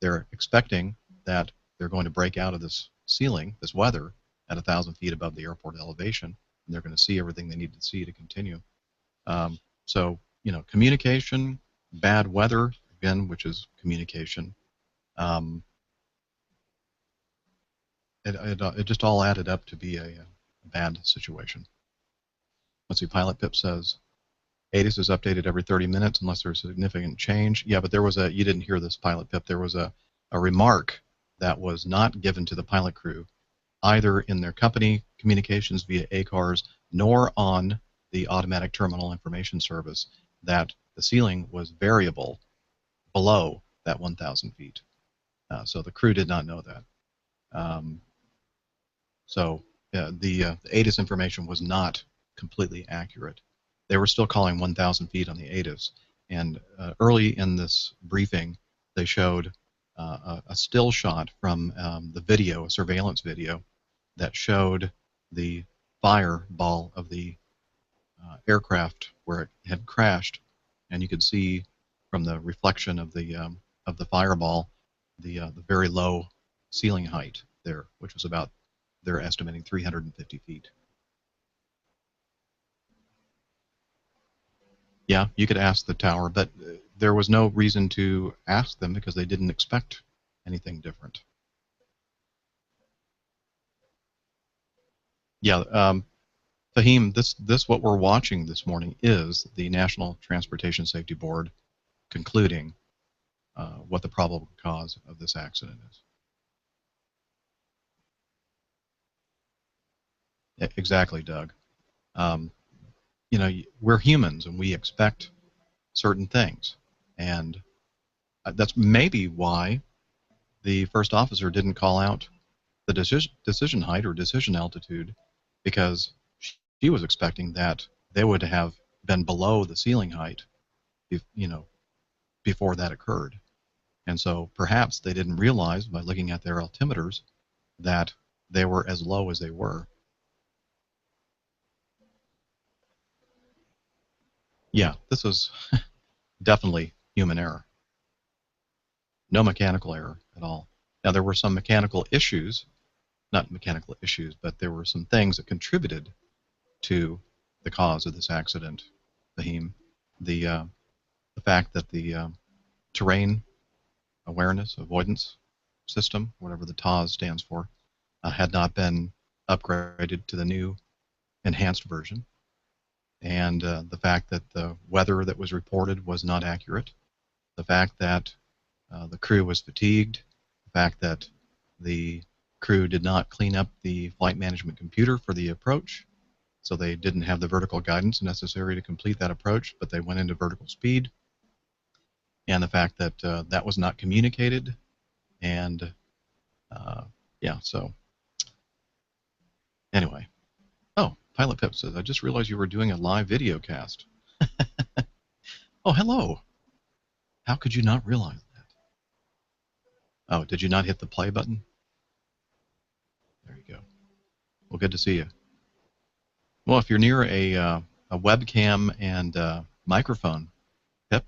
they're expecting that they're going to break out of this ceiling, this weather, at 1,000 feet above the airport elevation, and they're going to see everything they need to see to continue. So, you know, communication, bad weather, again, which is communication, it just all added up to be a bad situation. Let's see, Pilot Pip says, ATIS is updated every 30 minutes unless there's a significant change. Yeah, but there was you didn't hear this, Pilot Pip, there was a remark that was not given to the pilot crew, either in their company communications via ACARS, nor on the automatic terminal information service, that the ceiling was variable below that 1,000 feet. So the crew did not know that. So the ATIS information was not completely accurate. They were still calling 1,000 feet on the ATIS. And early in this briefing, they showed a still shot from the video, a surveillance video, that showed the fireball of the aircraft where it had crashed, and you could see from the reflection of the fireball the very low ceiling height there, which was about, they're estimating 350 feet. Yeah, you could ask the tower, but there was no reason to ask them because they didn't expect anything different. Yeah, Fahim, this what we're watching this morning is the National Transportation Safety Board concluding what the probable cause of this accident is. Exactly, Doug. You know, we're humans and we expect certain things, and that's maybe why the first officer didn't call out the decision height or decision altitude, because she was expecting that they would have been below the ceiling height, you know, before that occurred. And so perhaps they didn't realize by looking at their altimeters that they were as low as they were. Yeah, this was definitely human error. No mechanical error at all. Now, there were some mechanical issues, not mechanical issues, but there were some things that contributed to the cause of this accident, Fahim. The fact that the terrain awareness, avoidance system, whatever the TAWS stands for, had not been upgraded to the new enhanced version. And the fact that the weather that was reported was not accurate. The fact that the crew was fatigued, the fact that the crew did not clean up the flight management computer for the approach, so they didn't have the vertical guidance necessary to complete that approach, but they went into vertical speed, and the fact that that was not communicated, and yeah, so anyway. Oh, Pilot Pip says, I just realized you were doing a live video cast. Oh, hello. How could you not realize that? Oh, did you not hit the play button? There you go. Well, good to see you. Well, if you're near a webcam and microphone, Pip.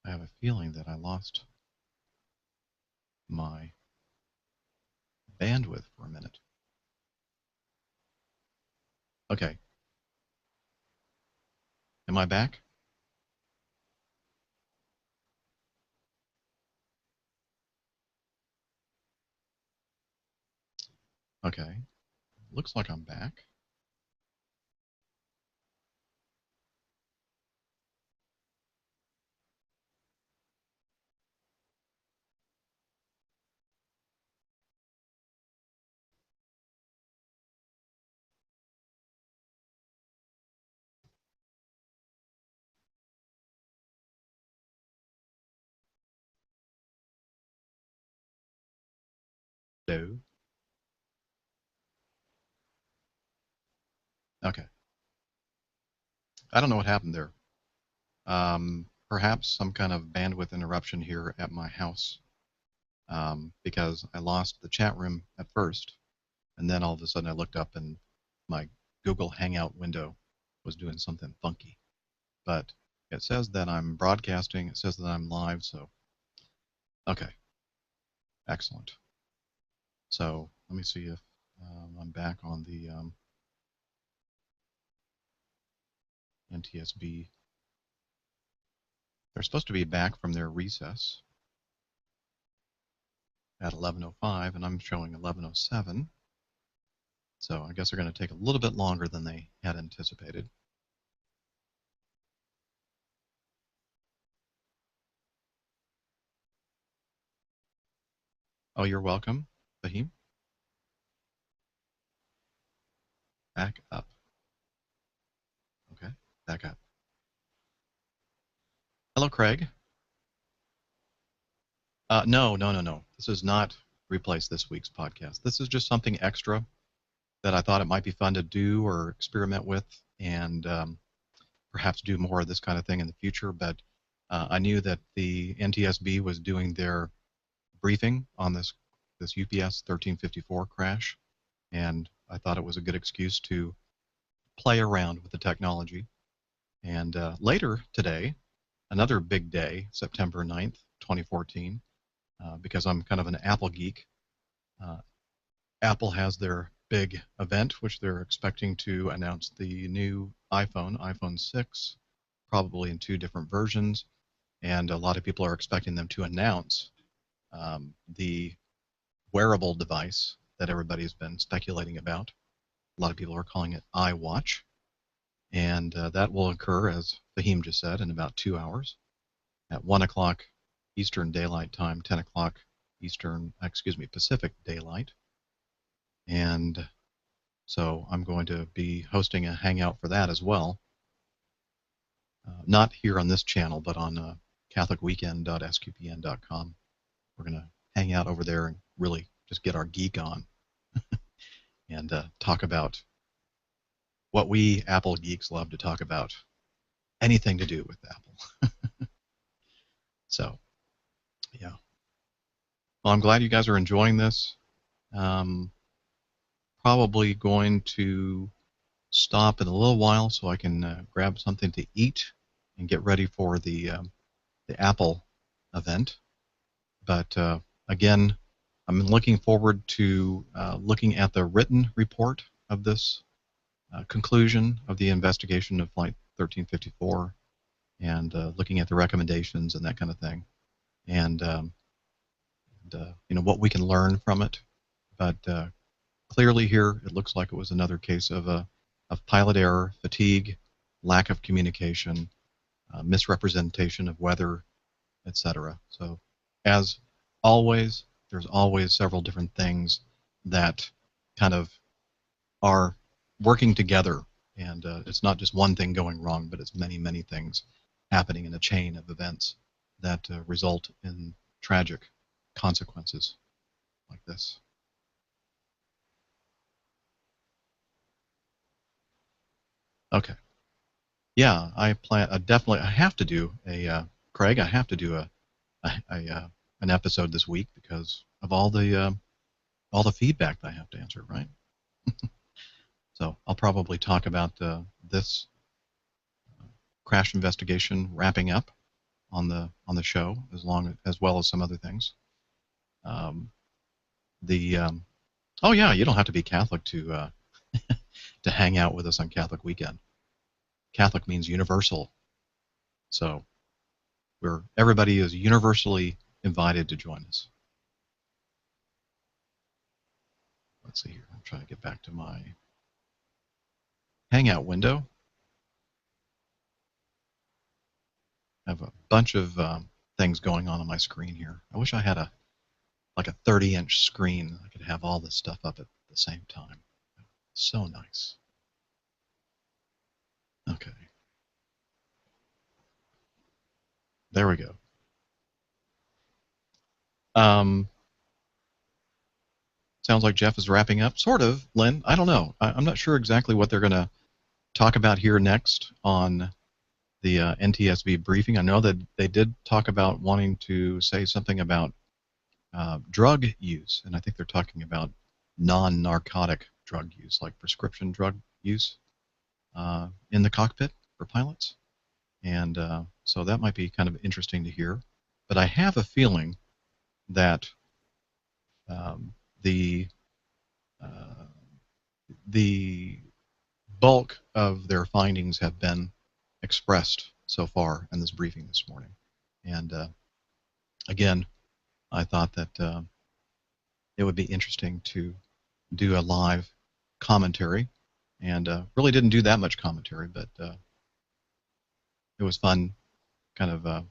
I have a feeling that I lost my bandwidth for a minute. Okay. Am I back? Okay. Looks like I'm back. No. Okay. I don't know what happened there. Perhaps some kind of bandwidth interruption here at my house, because I lost the chat room at first, and then all of a sudden I looked up and my Google Hangout window was doing something funky. But it says that I'm broadcasting, it says that I'm live, so okay, excellent. So let me see if I'm back on the NTSB. They're supposed to be back from their recess at 11:05, and I'm showing 11:07. So I guess they're going to take a little bit longer than they had anticipated. Oh, you're welcome, Fahim. Back up. Okay, back up. Hello, Craig. No. This is not replace this week's podcast. This is just something extra that I thought it might be fun to do or experiment with, and perhaps do more of this kind of thing in the future. But I knew that the NTSB was doing their briefing on this UPS 1354 crash, and I thought it was a good excuse to play around with the technology. And later today, another big day, September 9th, 2014, because I'm kind of an Apple geek, Apple has their big event, which they're expecting to announce the new iPhone 6, probably in 2 different versions, and a lot of people are expecting them to announce the wearable device that everybody's been speculating about. A lot of people are calling it iWatch, and that will occur, as Fahim just said, in about 2 hours at 1 o'clock Eastern Daylight Time, 10 o'clock Pacific Daylight. And so I'm going to be hosting a Hangout for that as well. Not here on this channel, but on catholicweekend.sqpn.com. We're going to hang out over there and really just get our geek on and talk about what we Apple geeks love to talk about. Anything to do with Apple. So, yeah. Well, I'm glad you guys are enjoying this. Probably going to stop in a little while so I can grab something to eat and get ready for the Apple event. But again, I'm looking forward to looking at the written report of this conclusion of the investigation of Flight 1354 and looking at the recommendations and that kind of thing, and you know, what we can learn from it. But clearly here, it looks like it was another case of pilot error, fatigue, lack of communication, misrepresentation of weather, etc. So, as always, there's always several different things that kind of are working together, and it's not just one thing going wrong, but it's many, many things happening in a chain of events that result in tragic consequences like this. Okay. Yeah, I plan. Definitely, I have to do a Craig. I have to do an episode this week because of all the feedback that I have to answer, right? So I'll probably talk about this crash investigation wrapping up on the show, as well as some other things. Oh yeah, you don't have to be Catholic to to hang out with us on Catholic Weekend. Catholic means universal, so everybody is universally invited to join us. Let's see here. I'm trying to get back to my Hangout window. I have a bunch of things going on my screen here. I wish I had like a 30-inch screen. I could have all this stuff up at the same time. So nice. Okay. There we go. Sounds like Jeff is wrapping up. Sort of, Lynn. I don't know. I'm not sure exactly what they're going to talk about here next on the NTSB briefing. I know that they did talk about wanting to say something about drug use, and I think they're talking about non-narcotic drug use, like prescription drug use in the cockpit for pilots. And so that might be kind of interesting to hear. But I have a feeling that the bulk of their findings have been expressed so far in this briefing this morning. And again, I thought that it would be interesting to do a live commentary, and really didn't do that much commentary, but it was fun kind of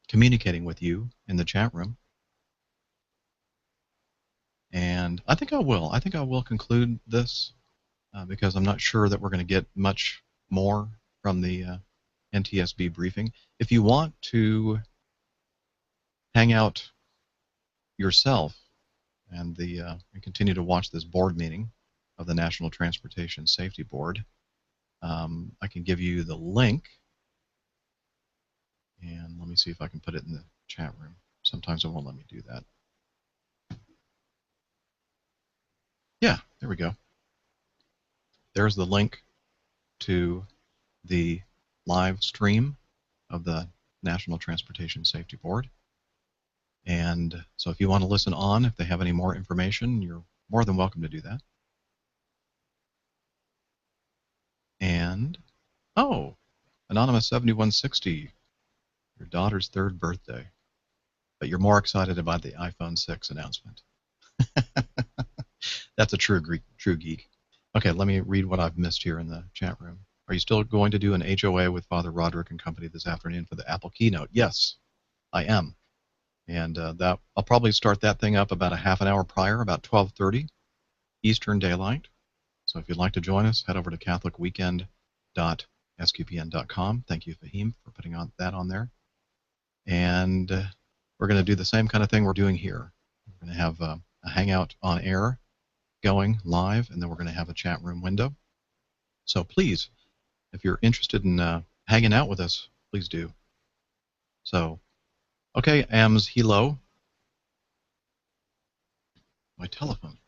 communicating with you in the chat room. And I think I will conclude this because I'm not sure that we're going to get much more from the NTSB briefing. If you want to hang out yourself and continue to watch this board meeting of the National Transportation Safety Board, I can give you the link, and let me see if I can put it in the chat room. Sometimes it won't let me do that. Yeah, there we go. There's the link to the live stream of the National Transportation Safety Board. And so if you want to listen on, if they have any more information, you're more than welcome to do that. And, oh, Anonymous 7160, your daughter's 3rd birthday, but you're more excited about the iPhone 6 announcement. That's a true geek. Okay, let me read what I've missed here in the chat room. Are you still going to do an HOA with Father Roderick and company this afternoon for the Apple keynote? Yes, I am. And that I'll probably start that thing up about a half an hour prior, about 12:30 Eastern Daylight. So if you'd like to join us, head over to catholicweekend.sqpn.com. Thank you, Fahim, for putting that on there. And we're going to do the same kind of thing we're doing here. We're going to have a Hangout on air going live, and then we're going to have a chat room window. So please, if you're interested in hanging out with us, please do. So, okay, AMS Hilo. My telephone.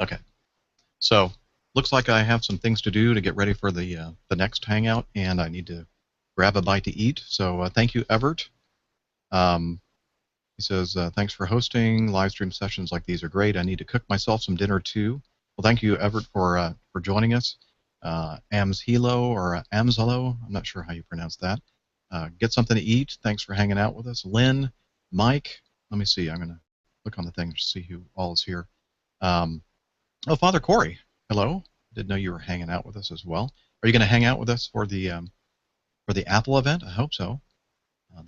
Okay, so looks like I have some things to do to get ready for the next Hangout, and I need to grab a bite to eat. So thank you, Everett. He says, thanks for hosting. Live stream sessions like these are great. I need to cook myself some dinner too. Well, thank you, Everett, for joining us. Amshilo or Amzalo, I'm not sure how you pronounce that. Get something to eat. Thanks for hanging out with us. Lynn, Mike, let me see. I'm going to look on the thing to see who all is here. Oh, Father Corey, hello. Didn't know you were hanging out with us as well. Are you going to hang out with us for the Apple event? I hope so.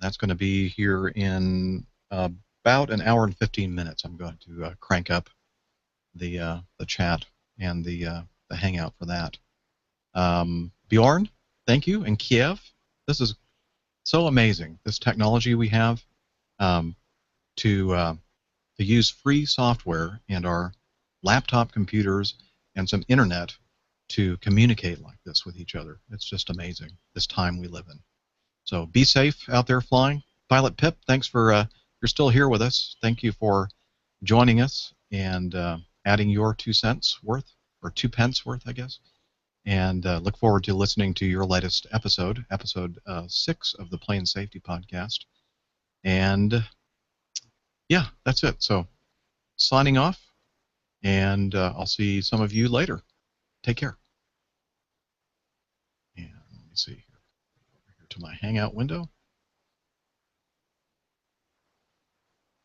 That's going to be here in about an hour and 15 minutes. I'm going to crank up the chat and the Hangout for that. Bjorn, thank you. In Kiev, this is so amazing. This technology we have to use free software and our laptop computers and some internet to communicate like this with each other. It's just amazing, this time we live in. So be safe out there flying. Pilot Pip, thanks for, you're still here with us. Thank you for joining us and adding your 2 cents worth, or 2 pence worth, I guess. And look forward to listening to your latest episode, episode 6 of the Plane Safety Podcast. And yeah, that's it. So signing off, and I'll see some of you later. Take care. And let me see here. Over here to my Hangout window.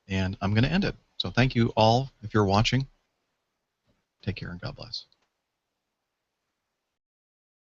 And I'm going to end it. So thank you all if you're watching. Take care and God bless.